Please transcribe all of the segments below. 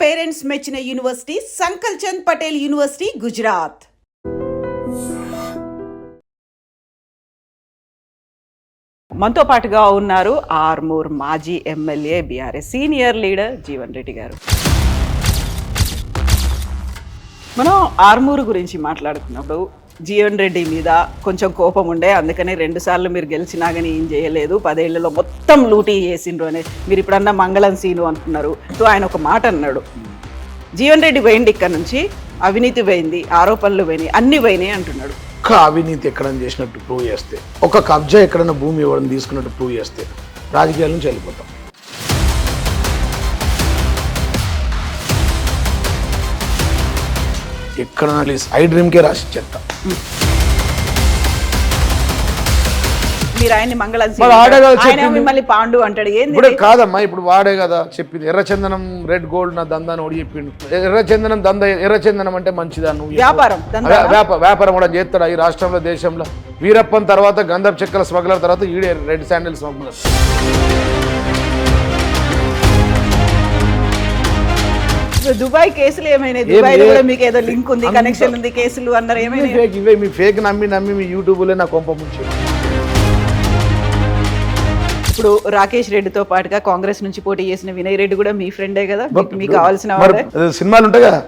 Parents మెచ్చిన university సంకల్ Chand Patel university Gujarat. మనతో పాటుగా ఉన్నారు ఆర్మూర్ మాజీ MLA BRS senior leader Jeevan Reddy గారు. మనం ఆర్మూర్ గురించి మాట్లాడుతున్నప్పుడు జీవన్ రెడ్డి మీద కొంచెం కోపం ఉండే, అందుకనే 2 సార్లు మీరు గెలిచినా కానీ ఏం చేయలేదు, 10 ఏళ్లలో మొత్తం లూటీ చేసిండ్రు అని మీరు ఇప్పుడన్నా మంగళం సీను అంటున్నారు. సో ఆయన ఒక మాట అన్నాడు, జీవన్ రెడ్డి పోయింది ఇక్కడ నుంచి, అవినీతి పోయింది, ఆరోపణలు పోయినాయి, అన్ని పోయినాయి అంటున్నాడు. ఒక్క అవినీతి ఎక్కడైనా చేసినట్టు ప్రూవ్ చేస్తే, ఒక కబ్జా ఎక్కడైనా భూమి ఇవ్వడం తీసుకున్నట్టు ప్రూవ్ చేస్తే రాజకీయాల నుంచి వెళ్ళిపోతాం. ఎక్కడన్నా ఐ డ్రీమ్కే రాసి చెప్తా. మీరు ఆయన్ని మంగళం మిమ్మల్ని పాండు అంటాడు. ఇప్పుడు కాదమ్మా, ఇప్పుడు వాడే కదా చెప్పింది. ఎర్రచందనం రెడ్ గోల్డ్ నా దందా అని ఓడి చెప్పిండు. ఎర్రచందనం దందా, ఎర్రచందనం అంటే మంచిదా? నువ్వు వ్యాపారం కూడా చేస్తాడా ఈ రాష్ట్రంలో, దేశంలో? వీరప్పన్ తర్వాత గంధపు చెక్కల స్మగ్లర్ తర్వాత ఈడే రెడ్ శాండిల్ స్మగ్లర్. దుబాయ్ కేసులు ఏమైనా? దుబాయ్ లో మీకు ఏదో లింక్ ఉంది, కనెక్షన్ ఉంది, కేసులు అన్నారు. ఏమైనా ఇవే మీ ఫేక్ నమ్మి మీ యూట్యూబ్లో నా కొంప ముంచే. ఇప్పుడు రాకేష్ రెడ్డితో పాటుగా కాంగ్రెస్ నుంచి పోటీ చేసిన వినయ్ రెడ్డి కూడా మీ ఫ్రెండే కదా, మీకు కావాల్సిన సినిమాలు ఉంటాయి కదా,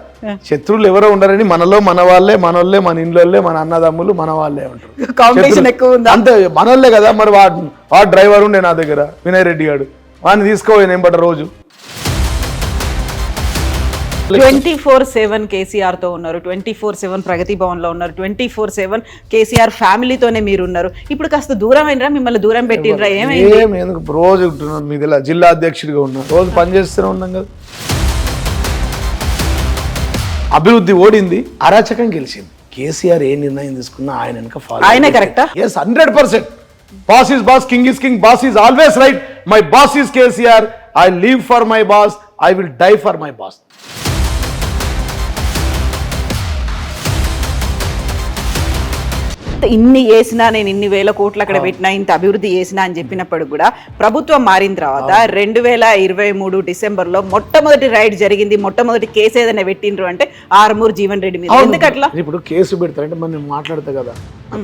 శత్రువులు ఎవరో ఉండరని మనలో మన వాళ్ళే, మనోళ్ళే, మన ఇండ్లోళ్ళే, మన అన్నదమ్ములు మన వాళ్ళే ఉంటారు. కాంపిటీషన్ ఎక్కువ ఉంది అంతే, మనోళ్ళే కదా. మరి వాడు డ్రైవర్ ఉండే నా దగ్గర, వినయ్ రెడ్డి గారు, వాడిని తీసుకోవాలి నేను బట్ట రోజు 24/7 కేసీఆర్ తో ఉన్నారు, 24/7 ప్రగతి భవన్ లో ఉన్నారు, 24/7 కేసీఆర్ ఫ్యామిలీతోనే మీరు ఉన్నారు. ఇప్పుడు కాస్త దూరం అయినరా, మిమ్మల్ని దూరం పెట్టినరా? ఏమైంది? ఎందుకు రోజు ఉంటున్నాను మీ దగ్గర, జిల్లా అధ్యక్షుడిగా ఉన్నా, రోజు పనిచేస్తూనే ఉన్నాం కదా. అభివృద్ధి ఓడింది, అరాచకం గెలిచింది. కేసీఆర్ ఏ నిర్ణయం తీసుకున్నా ఆయన వెనక ఫాలో. ఆయన కరెక్టా? yes 100%. Boss is boss, king is king, boss is always right. My boss is KCR. I live for my boss, I will die for my boss. ఇన్ని చేసినా, నేను ఇన్ని వేల కోట్లు అక్కడ పెట్టినా, ఇంత అభివృద్ధి చేసినా అని చెప్పినప్పుడు కూడా ప్రభుత్వం మారిన తర్వాత 2023 డిసెంబర్లో మొట్టమొదటి రైడ్ జరిగింది, మొట్టమొదటి కేసు ఏదైనా పెట్టిండ్రు అంటే ఆర్మూర్ జీవన్ రెడ్డి మీద. ఎందుకట్లా? ఇప్పుడు కేసు పెడతారంటే మనం మాట్లాడతా కదా,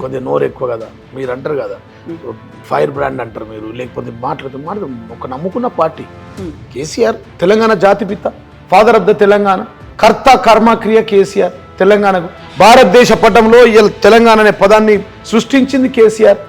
కొద్దిగా నోరు ఎక్కువ కదా, మీరు అంటారు కదా ఫైర్ బ్రాండ్ అంటారు మీరు, లేకపోతే మాట్లాడుతూ ఒక నమ్ముకున్న పార్టీ కేసీఆర్. తెలంగాణ జాతిపిత, ఫాదర్ ఆఫ్ ద తెలంగాణ, కర్త కర్మ క్రియ కేసీఆర్. తెలంగాణకు భారతదేశ పటంలో తెలంగాణ అనే పదాన్ని సృష్టించింది కేసీఆర్.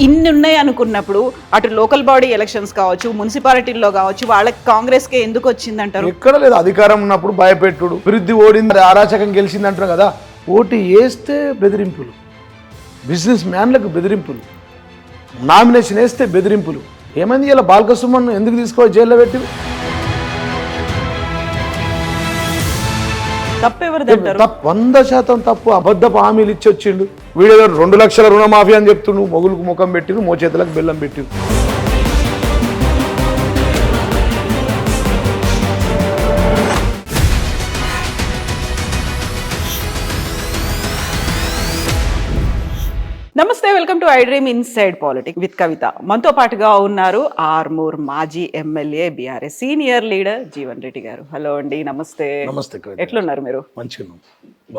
ఇన్ని ఉన్నాయి అనుకున్నప్పుడు అటు లోకల్ బాడీ ఎలక్షన్స్ కావచ్చు, మున్సిపాలిటీల్లో కావచ్చు, వాళ్ళకి కాంగ్రెస్కే ఎందుకు వచ్చిందంటారు? ఎక్కడ లేదు, అధికారం ఉన్నప్పుడు భయపెట్టుడు, అభివృద్ధి ఓడింది, అరాచకం గెలిచింది అంటారు కదా. ఓటు వేస్తే బెదిరింపులు, బిజినెస్ మ్యాన్లకు బెదిరింపులు, నామినేషన్ వేస్తే బెదిరింపులు. ఏమైంది ఇలా బాల్కసుమన్ ఎందుకు తీసుకోవాలి జైల్లో పెట్టి? తప్పెవరిది? 100% తప్పు. అబద్ధపు హామీలు ఇచ్చి వచ్చిండు. వీడియో 2 లక్షల రుణమాఫీ అని చెప్తుండు, మొగులకు ముఖం పెట్టిండు, మోచేతులకు బెల్లం పెట్టిండు. నమస్తే, welcome to I Dream inside politics with Kavitha. మనతో పాటుగా ఉన్నారు ఆర్మూర్ మాజీ MLA BRS senior leader Jeevan Reddy garu. Hello అండి, నమస్తే. నమస్తే. ఎట్లున్నారు మీరు? మంచిగా.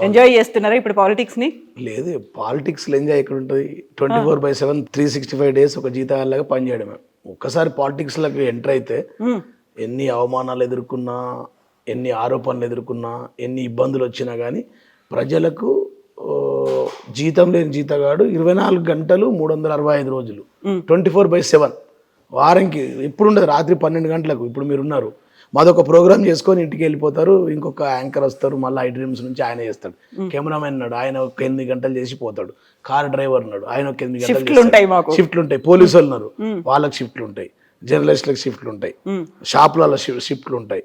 ఎంజాయ్ చేస్తున్నారా ఇప్పుడు పాలిటిక్స్ ని? లేదు, పాలిటిక్స్ లో ఎంజాయ్ ఎక్కడ ఉంటుంది? 24/7 365 డేస్ ఒక జీతాలాగా పనిచేయడమే. ఒక్కసారి పాలిటిక్స్ లకు ఎంటర్ అయితే ఎన్ని అవమానాలు ఎదుర్కొన్నా, ఎన్ని ఆరోపణలు ఎదుర్కొన్నా, ఎన్ని ఇబ్బందులు వచ్చినా కానీ ప్రజలకు జీతం లేని జీతగాడు 24 గంటలు 365 రోజులు 24/7 వారంకి ఎప్పుడు ఉండదు. రాత్రి 12 గంటలకు ఇప్పుడు మీరున్నారు, మాదొక ప్రోగ్రామ్ చేసుకొని ఇంటికి వెళ్ళిపోతారు. ఇంకొక యాంకర్ వస్తారు, మళ్ళీ ఐ డ్రీమ్స్ నుంచి ఆయన చేస్తాడు. కెమెరామెన్ ఉన్నాడు, ఆయన ఒక 8 గంటలు చేసి పోతాడు. కార్ డ్రైవర్ ఉన్నాడు, ఆయన ఒక 8 గంటలు షిఫ్ట్లు ఉంటాయి. పోలీసు వాళ్ళు ఉన్నారు, వాళ్ళకి షిఫ్ట్లు ఉంటాయి. జర్నలిస్టులకు షిఫ్ట్లు ఉంటాయి, షాపుల షిఫ్ట్లు ఉంటాయి,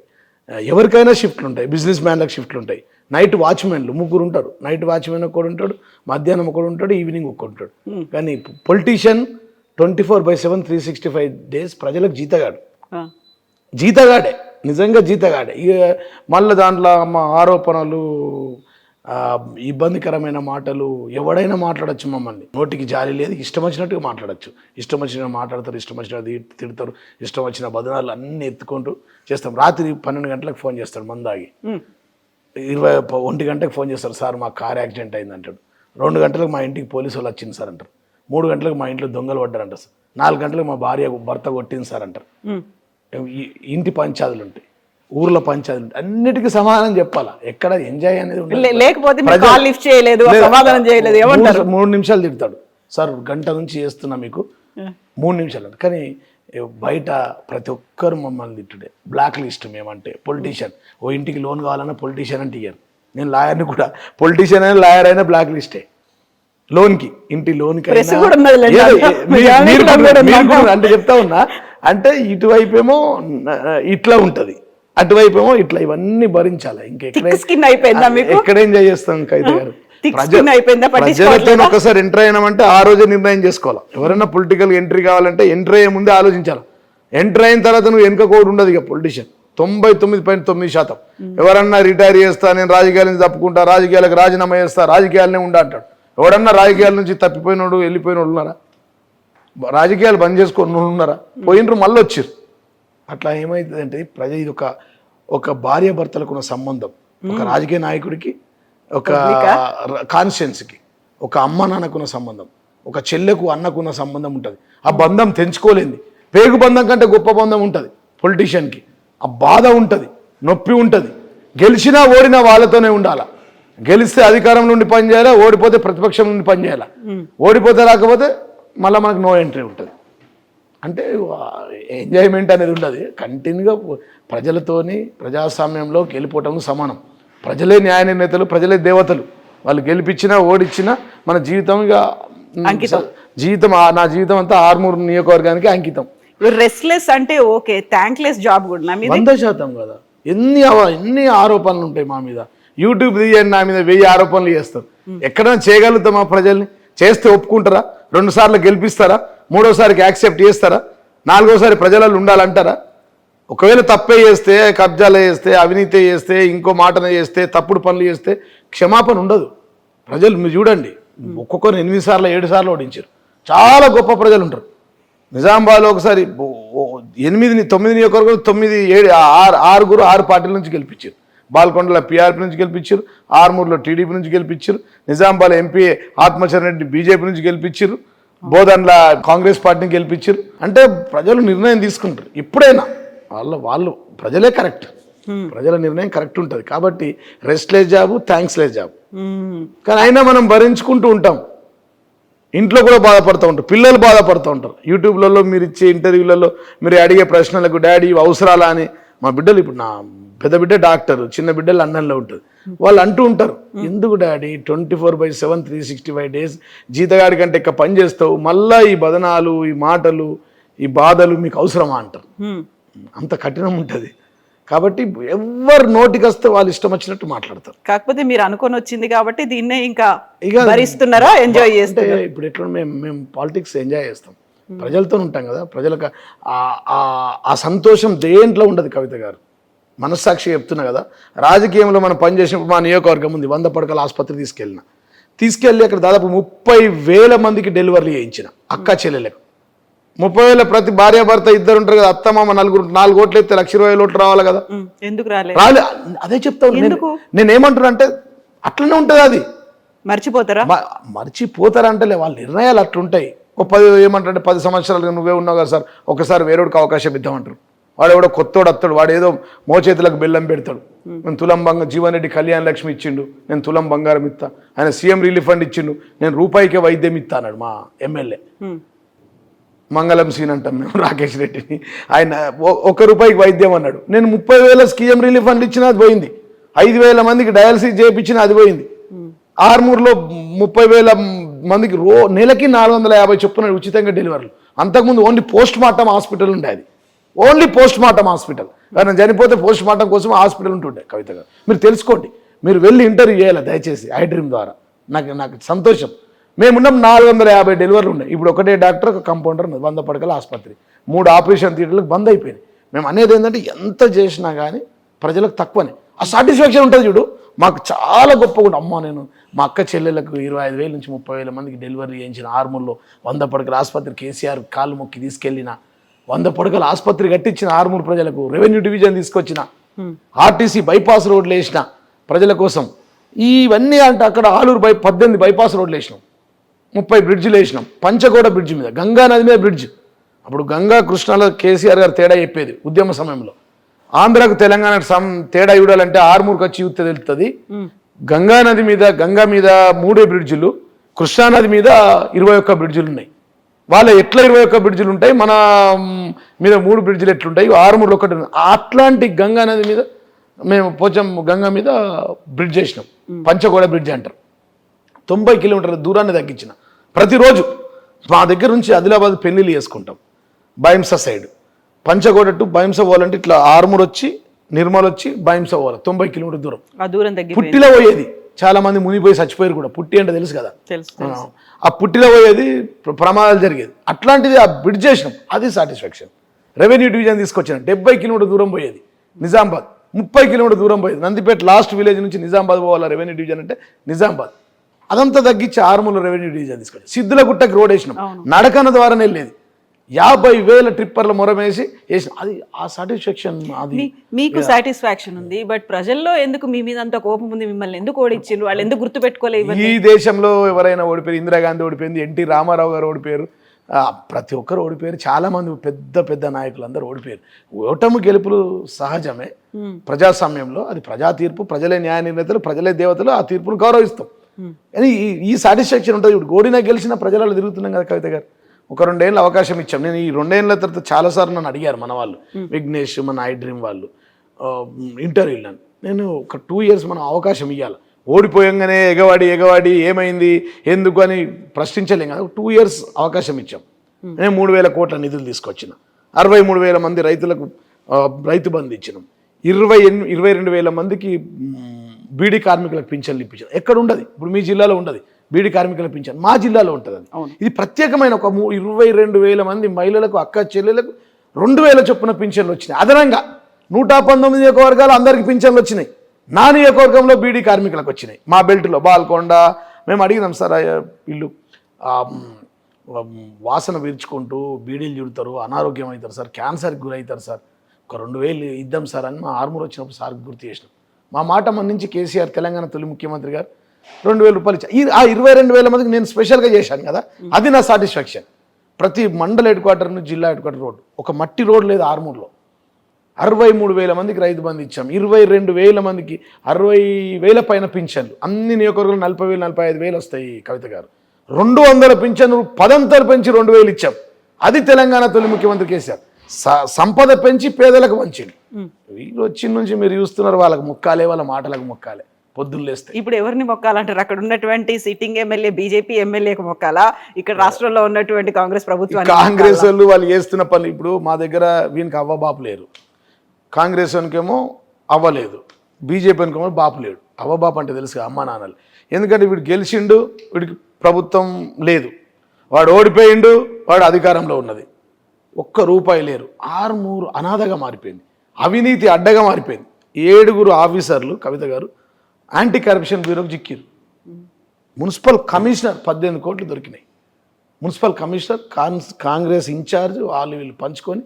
ఎవరికైనా షిఫ్ట్లు ఉంటాయి. బిజినెస్ మ్యాన్లకు షిఫ్ట్లు ఉంటాయి. నైట్ వాచ్మెన్లు 3 ఉంటారు. నైట్ వాచ్మెన్ ఒకడు ఉంటాడు, మధ్యాహ్నం ఒకడు ఉంటాడు, ఈవినింగ్ ఒకడు ఉంటాడు. కానీ పొలిటీషియన్ 24/7 365 డేస్ ప్రజలకు జీతగాడే, నిజంగా జీతగాడే. ఇక మళ్ళీ దాంట్లో ఆరోపణలు, ఇబ్బందికరమైన మాటలు ఎవడైనా మాట్లాడచ్చు మమ్మల్ని, నోటికి జాలి లేదు, ఇష్టం వచ్చినట్టుగా మాట్లాడచ్చు, ఇష్టం వచ్చిన మాట్లాడతారు, ఇష్టం వచ్చినది తిడతారు, ఇష్టం వచ్చిన బదనాలు అన్నీ ఎత్తుకుంటూ చేస్తాం. రాత్రి 12 గంటలకు ఫోన్ చేస్తాడు మందాగి, 1 గంటలకు ఫోన్ చేస్తారు, సార్ మా కార్ యాక్సిడెంట్ అయింది అంటాడు. 2 గంటలకు మా ఇంటికి పోలీసు వాళ్ళు వచ్చింది సార్ అంటారు. 3 గంటలకు మా ఇంట్లో దొంగలు పడ్డారంటారు సార్. 4 గంటలకు మా భర్త కొట్టింది సార్ అంటారు. ఇంటి పంచాదులు ఉంటాయి, ఊర్లో పంచాయతీలు ఉంటాయి, అన్నిటికీ సమాధానం చెప్పాలా. ఎక్కడ ఎంజాయ్ అనేది లేకపోతే 3 నిమిషాలు తిడతాడు సార్, గంట నుంచి చేస్తున్నా మీకు 3 నిమిషాలు అంట. కానీ బయట ప్రతి ఒక్కరు మమ్మల్ని తిట్టుడే. బ్లాక్ లిస్ట్ మేమంటే పొలిటీషియన్, ఓ ఇంటికి లోన్ కావాలన్నా పొలిటీషియన్ అంటే ఇయ్యరు. నేను లాయర్ని కూడా, పొలిటీషియన్ అయినా లాయర్ అయినా బ్లాక్ లిస్టే. లోన్కి, ఇంటి లోన్కి అంటే చెప్తా ఉన్నా. అంటే ఇటువైపు ఏమో ఇట్లా ఉంటది, అటువైపు ఏమో ఇట్లా, ఇవన్నీ భరించాలి. ఎక్కడేం చేస్తాం కవిత గారు. ప్రజలతో ఒకసారి ఎంటర్ అయినామంటే ఆ రోజే నిర్ణయం చేసుకోవాలి. ఎవరైనా పొలిటికల్ ఎంట్రీ కావాలంటే ఎంట్రీ అయ్యే ముందే ఆలోచించాలి. ఎంటర్ అయిన తర్వాత నువ్వు వెనుక కోడ్ ఉండదు. ఇక పొలిటీషియన్ 99.9% ఎవరన్నా రిటైర్ చేస్తా, నేను రాజకీయాల నుంచి తప్పుకుంటా, రాజకీయాలకు రాజీనామా చేస్తా, రాజకీయాలనే ఉండా అంటాడు. ఎవడన్నా రాజకీయాల నుంచి తప్పిపోయినోడు వెళ్ళిపోయినోడు ఉన్నారా? రాజకీయాలు బంద్ చేసుకొని ఉన్నారా? పోయినరు మళ్ళీ వచ్చిర్రు. అట్లా ఏమవుతుందంటే ఇది ఒక భార్య భర్తలకు ఉన్న సంబంధం, ఒక రాజకీయ నాయకుడికి, ఒక కాన్స్టిట్యున్సీకి, ఒక అమ్మ నాన్నకున్న సంబంధం, ఒక చెల్లెకు అన్నకున్న సంబంధం ఉంటుంది. ఆ బంధం తెంచుకోలేంది. పేగు బంధం కంటే గొప్ప బంధం ఉంటుంది పొలిటీషియన్కి. ఆ బాధ ఉంటుంది, నొప్పి ఉంటుంది. గెలిచినా ఓడినా వాళ్ళతోనే ఉండాలా. గెలిస్తే అధికారం నుండి పనిచేయాలా, ఓడిపోతే ప్రతిపక్షం నుండి పనిచేయాలా. ఓడిపోతే రాకపోతే మళ్ళీ మనకు నో ఎంట్రీ ఉంటుంది. అంటే ఎంజాయ్మెంట్ అనేది ఉండదు. కంటిన్యూగా ప్రజలతోని ప్రజాస్వామ్యంలోకి వెళ్ళిపోవటం సమానం. ప్రజలే న్యాయ నిర్ణేతలు, ప్రజలే దేవతలు. వాళ్ళు గెలిపించినా ఓడించినా మన జీవితం నా జీవితం అంతా ఆర్మూర్ నియోజకవర్గానికి అంకితం. రెస్ట్లెస్ అంటే ఓకే, థ్యాంక్లెస్ జాబ్ కూడా 100% కదా. ఎన్ని ఆరోపణలు ఉంటాయి మా మీద. యూట్యూబ్ తీయండి, నా మీద 1000 ఆరోపణలు చేస్తారు. ఎక్కడైనా చేయగలుగుతామా? ప్రజల్ని చేస్తే ఒప్పుకుంటారా? 2 సార్లు గెలిపిస్తారా? 3వ సారికి యాక్సెప్ట్ చేస్తారా? 4వ సారి ప్రజలలో ఉండాలంటారా? ఒకవేళ తప్పే చేస్తే, కబ్జాలు చేస్తే, అవినీతి చేస్తే, ఇంకో మాటనే చేస్తే, తప్పుడు పనులు చేస్తే క్షమాపణ ఉండదు. ప్రజలు మీరు చూడండి, ఒక్కొక్కరు 8 సార్లు 7 సార్లు ఓడించారు. చాలా గొప్ప ప్రజలు ఉంటారు. నిజామాబాద్లో ఒకసారి 9 నియోజకవర్గాలు 6 పార్టీల నుంచి గెలిపించారు. బాల్కొండలో పిఆర్పి నుంచి గెలిపించారు, ఆర్మూర్లో టీడీపీ నుంచి గెలిపించారు, నిజామాబాద్ ఎంపీ ఆత్మచరణ్ రెడ్డి బీజేపీ నుంచి గెలిపించారు, బోధన్ల కాంగ్రెస్ పార్టీని గెలిపించారు. అంటే ప్రజలు నిర్ణయం తీసుకుంటారు. ఎప్పుడైనా వాళ్ళు ప్రజలే కరెక్ట్, ప్రజల నిర్ణయం కరెక్ట్ ఉంటుంది. కాబట్టి రెస్ట్లెస్ జాబు, థ్యాంక్స్లెస్ జాబ్. కానీ అయినా మనం భరించుకుంటూ ఉంటాం. ఇంట్లో కూడా బాధపడుతూ ఉంటారు, పిల్లలు బాధపడుతూ ఉంటారు. యూట్యూబ్లలో మీరు ఇచ్చే ఇంటర్వ్యూలలో మీరు అడిగే ప్రశ్నలకు డాడీ అవసరాలా అని. మా బిడ్డలు, ఇప్పుడు నా పెద్ద బిడ్డ డాక్టర్, చిన్న బిడ్డ లండన్లో ఉంటుంది. వాళ్ళు అంటూ ఉంటారు, ఎందుకు డాడీ 24/7 365 days జీతగాడి కంటే ఎక్కువ పని చేస్తావు, మళ్ళా ఈ బదనాలు, ఈ మాటలు, ఈ బాధలు మీకు అవసరమా అంటారు. అంత కఠినం ఉంటుంది. కాబట్టి ఎవరు నోటికి వస్తే వాళ్ళు ఇష్టం వచ్చినట్టు మాట్లాడతారు. కాకపోతే మీరు అనుకొని వచ్చింది కాబట్టి దీన్నే ఇంకా భరిస్తున్నారా, ఎంజాయ్ చేస్తారా? ఇప్పుడు ఎట్లా మేము పాలిటిక్స్ ఎంజాయ్ చేస్తాం, ప్రజలతో ఉంటాం కదా. ప్రజలకు ఆ సంతోషం దేంట్లో ఉండదు. కవిత గారు మనస్సాక్షి చెప్తున్నా కదా. రాజకీయంలో మనం పనిచేసినప్పుడు మా నియోజకవర్గం ఉంది, 100 పడకల ఆసుపత్రి తీసుకెళ్ళి అక్కడ దాదాపు 30,000 మందికి డెలివరీ చేయించిన అక్క చెల్లెలకు. 30,000 ప్రతి భార్యాభర్త ఇద్దరు ఉంటారు కదా, అత్త మామ 4 ఓట్లు ఎత్తే 1,20,000 ఓట్లు రావాలి కదా. ఎందుకు రాలే? అదే చెప్తాను. నేనేమంటున్నా అంటే అట్లనే ఉంటుంది. అది మర్చిపోతారా అంటే వాళ్ళ నిర్ణయాలు అట్లుంటాయి. 10 సంవత్సరాలుగా నువ్వే ఉన్నావు కదా సార్, ఒకసారి వేరేడికి అవకాశం ఇద్దామంటారు. వాడు ఎవడో కొత్తోడు వస్తాడు, వాడు ఏదో మోచేతులకు బెల్లం పెడతాడు. నేను తులం జీవన్ రెడ్డి కళ్యాణ లక్ష్మి ఇచ్చిండు, నేను తులం బంగారం ఇస్తా. ఆయన సీఎం రిలీఫ్ ఫండ్ ఇచ్చిండు, నేను రూపాయికే వైద్యం ఇస్తా అన్నాడు. మా ఎమ్మెల్యే మంగళం సీన్ అంటాం మేము రాకేష్ రెడ్డిని. ఆయన 1 రూపాయికి వైద్యం అన్నాడు. నేను 30,000 సీఎం రిలీఫ్ ఫండ్ ఇచ్చినా అది పోయింది. 5,000 మందికి డయాలసిస్ చేయించినా అది పోయింది. ఆర్మూర్లో 30,000 మందికి నెలకి 450 చొప్పున ఉచితంగా డెలివరీలు. అంతకుముందు ఓన్లీ పోస్ట్ మార్టం హాస్పిటల్ ఉండేది, ఓన్లీ పోస్ట్ మార్టం హాస్పిటల్. కానీ చనిపోతే పోస్ట్ మార్టం కోసం హాస్పిటల్ ఉంటుండే. కవిత గారు మీరు తెలుసుకోండి, మీరు వెళ్ళి ఇంటర్వ్యూ చేయాలి దయచేసి ఐ డ్రీమ్ ద్వారా. నాకు సంతోషం. మేమున్నాం 450 డెలివరీలు ఉన్నాయి. ఇప్పుడు ఒకటే డాక్టర్, ఒక కంపౌండర్, 100 పడకల ఆసుపత్రి, 3 ఆపరేషన్ థియేటర్లకు బంద్ అయిపోయినాయి. మేము అనేది ఏంటంటే ఎంత చేసినా కానీ ప్రజలకు తక్కువనే. ఆ సాటిస్ఫాక్షన్ ఉంటుంది చూడు, మాకు చాలా గొప్పగా ఉంటుంది. అమ్మ నేను మా అక్క చెల్లెలకు 25,000 నుంచి 30,000 మందికి డెలివరీ చేయించిన ఆర్మూర్లో 100 పడకల ఆసుపత్రి కేసీఆర్ కాళ్ళు మొక్కి తీసుకెళ్ళిన 100 పడకల ఆసుపత్రి కట్టించిన ఆర్మూర్ ప్రజలకు రెవెన్యూ డివిజన్ తీసుకొచ్చిన ఆర్టీసీ బైపాస్ రోడ్లు వేసిన ప్రజల కోసం. ఇవన్నీ అంటే అక్కడ ఆలూరు 18 బైపాస్ రోడ్లు వేసినాం, 30 బ్రిడ్జిలు వేసినాం, పంచగోడ బ్రిడ్జ్ మీద, గంగా నది మీద బ్రిడ్జ్. అప్పుడు గంగా కృష్ణలో కేసీఆర్ గారు తేడా చెప్పేది ఉద్యమ సమయంలో. ఆంధ్రాకు తెలంగాణకు తేడా చూడాలంటే ఆర్మూర్కి వచ్చి యూత్ తెలుస్తుంది. గంగా నది మీద 3 బ్రిడ్జిలు, కృష్ణానది మీద 21 బ్రిడ్జిలు ఉన్నాయి. వాళ్ళ ఎట్లా 21 బ్రిడ్జిలు ఉంటాయి, మన మీద 3 బ్రిడ్జిలు ఎట్లుంటాయి, ఆర్మూర్లో ఒకటి. అట్లాంటి గంగా నది మీద మేము గంగా మీద బ్రిడ్జ్ చేసినాం, పంచగోడ బ్రిడ్జ్ అంటారు. 90 కిలోమీటర్ల దూరాన్ని తగ్గించిన. ప్రతిరోజు మా దగ్గర నుంచి ఆదిలాబాద్ పెళ్లిళ్ళు చేసుకుంటాం. బైంస సైడ్ పంచగోడ టు బైంస పోవాలంటే ఇట్లా ఆర్మూర్ వచ్చి నిర్మల్ వచ్చి బైంస పోవాలి, 90 కిలోమీటర్ దూరం. పుట్టిలో పోయేది, చాలా మంది మునిపోయి చచ్చిపోయారు కూడా. పుట్టి అంటే తెలుసు కదా, ఆ పుట్టిలో పోయేది ప్రమాదాలు జరిగేది. అట్లాంటిది ఆ బ్రిడ్జ్ చేసినాం, అది సాటిస్ఫాక్షన్. రెవెన్యూ డివిజన్ తీసుకొచ్చిన 70 కిలోమీటర్ దూరం పోయేది, నిజామాబాద్ 30 కిలోమీటర్ దూరం పోయేది. నందిపేట లాస్ట్ విలేజ్ నుంచి నిజామాబాద్ పోవాలి రెవెన్యూ డివిజన్ అంటే నిజామాబాద్. అదంతా తగ్గించి ఆర్మూర్లో రెవెన్యూ డివిజన్ తీసుకొచ్చి సిద్ధులగుట్టకి రోడ్ వేసినాం, నడకన ద్వారానే వెళ్ళేది. 50,000 ట్రిప్పర్ల మొరమేసి వేసినాం. అది ఆ సాటిస్ఫాక్షన్. అది మీకు సాటిస్ఫాక్షన్ ఉంది, బట్ ప్రజల్లో ఎందుకు మీ మీద అంత కోపం ఉంది? మిమ్మల్ని ఎందుకు ఓడిచ్చిండ్రు? వాళ్ళు ఎందుకు గుర్తుపెట్టుకోలేదు? ఈ దేశంలో ఎవరైనా ఓడిపోయారు, ఇందిరాగాంధీ ఓడిపోయింది, ఎన్టీ రామారావు గారు ఓడిపోయారు, ప్రతి ఒక్కరు ఓడిపోయారు. చాలా మంది పెద్ద పెద్ద నాయకులు అందరూ ఓడిపోయారు. ఓటమి గెలుపులు సహజమే ప్రజాస్వామ్యంలో. అది ప్రజా తీర్పు, ప్రజలే న్యాయ నిర్ణేతలు, ప్రజలే దేవతలు, ఆ తీర్పును గౌరవిస్తాం. కానీ ఈ సాటిస్ఫాక్షన్ ఉంటుంది. ఇప్పుడు ఓడినా గెలిచిన ప్రజలలో తిరుగుతున్నాం కదా కవిత గారు. ఒక 2 ఏళ్ళు అవకాశం ఇచ్చాం. నేను ఈ 2 ఏళ్ళ తర్వాత చాలాసార్లు నన్ను అడిగారు మన వాళ్ళు, విఘ్నేష్, మన ఐ డ్రీమ్ వాళ్ళు ఇంటర్వ్యూలు. నన్ను నేను ఒక 2 ఇయర్స్ మనం అవకాశం ఇవ్వాలి. ఓడిపోయంగానే ఎగవాడి ఏమైంది ఎందుకు అని ప్రశ్నించలేం కదా. 2 ఇయర్స్ అవకాశం ఇచ్చాం. నేను 3,000 కోట్ల నిధులు తీసుకొచ్చిన, 63,000 మంది రైతులకు రైతు బంధు ఇచ్చినాం, 22,000 మందికి బీడీ కార్మికులకు పింఛన్లు ఇప్పించాను. ఎక్కడ ఉండదు, ఇప్పుడు మీ జిల్లాలో ఉండదు బీడీ కార్మికుల పింఛన్, మా జిల్లాలో ఉంటుంది. అది ఇది ప్రత్యేకమైన ఒక 22,000 మంది మహిళలకు, అక్క చెల్లెలకు 2,000 చొప్పున పింఛన్లు వచ్చినాయి. అదనంగా 119 నియోజకవర్గాలు అందరికి పింఛన్లు వచ్చినాయి. నా నియోజకవర్గంలో బీడీ కార్మికులకు వచ్చినాయి. మా బెల్ట్లో బాల్కొండ మేము అడిగినాం, సార్ వీళ్ళు వాసన పీల్చుకుంటూ బీడీలు చుడతారు, అనారోగ్యం అవుతారు సార్, క్యాన్సర్కి గురవుతారు సార్, ఒక 2,000 ఇద్దాం సార్ అని మా ఆర్మూర్ వచ్చినప్పుడు సార్కి గుర్తు చేసినాం. మా మాట మన్నించి కేసీఆర్ తెలంగాణ తొలి ముఖ్యమంత్రి గారు 2,000 రూపాయలు ఇచ్చారు. ఆ 22,000 మందికి నేను స్పెషల్గా చేశాను కదా, అది నా సాటిస్ఫాక్షన్. ప్రతి మండల హెడ్ క్వార్టర్ నుంచి జిల్లా హెడ్ క్వార్టర్ రోడ్డు, ఒక మట్టి రోడ్ లేదు ఆర్మూర్లో. 63,000 మందికి రైతు బంధు ఇచ్చాం, 22,000 మందికి 60,000 పైన పింఛన్లు. అన్ని నియోజకవర్గాలు 40,000 45,000 వస్తాయి కవిత గారు. 200 పింఛన్లు 10 పెంచి 2,000 ఇచ్చాం. అది తెలంగాణ తొలి ముఖ్యమంత్రి కేసీఆర్. సంపద పెంచి పేదలకు మంచింది. వీళ్ళు వచ్చిన నుంచి మీరు చూస్తున్నారు, వాళ్ళకి మొక్కాలే, వాళ్ళ మాటలకు మొక్కాలే పొద్దున్న లేస్తే. ఇప్పుడు ఎవరిని మొక్కాలంటారు? అక్కడ ఉన్నటువంటి సిట్టింగ్ ఎమ్మెల్యే బీజేపీ ఎమ్మెల్యేకి మొక్కాలా? ఇక్కడ రాష్ట్రంలో ఉన్నటువంటి కాంగ్రెస్ ప్రభుత్వం, కాంగ్రెస్ వాళ్ళు చేస్తున్న పని. ఇప్పుడు మా దగ్గర వీనికి అవ్వబాపు లేరు, కాంగ్రెస్ వానికేమో అవ్వలేదు, బీజేపీ వానికేమో బాపు లేడు. అవ్వబాపు అంటే తెలుసు అమ్మా నాన్నలు. ఎందుకంటే వీడు గెలిచిండు, వీడికి ప్రభుత్వం లేదు, వాడు ఓడిపోయిండు, వాడు అధికారంలో ఉన్నది, ఒక్క రూపాయి లేరు. ఆర్మూరు అనాథగా మారిపోయింది, అవినీతి అడ్డగా మారిపోయింది. 7 ఆఫీసర్లు కవిత గారు యాంటీ కరప్షన్ బ్యూరోకి చిక్కిరు. మున్సిపల్ కమిషనర్ 18 కోట్లు దొరికినాయి. మున్సిపల్ కమిషనర్ కాంగ్రెస్ ఇన్ఛార్జ్ వాళ్ళు వీళ్ళు పంచుకొని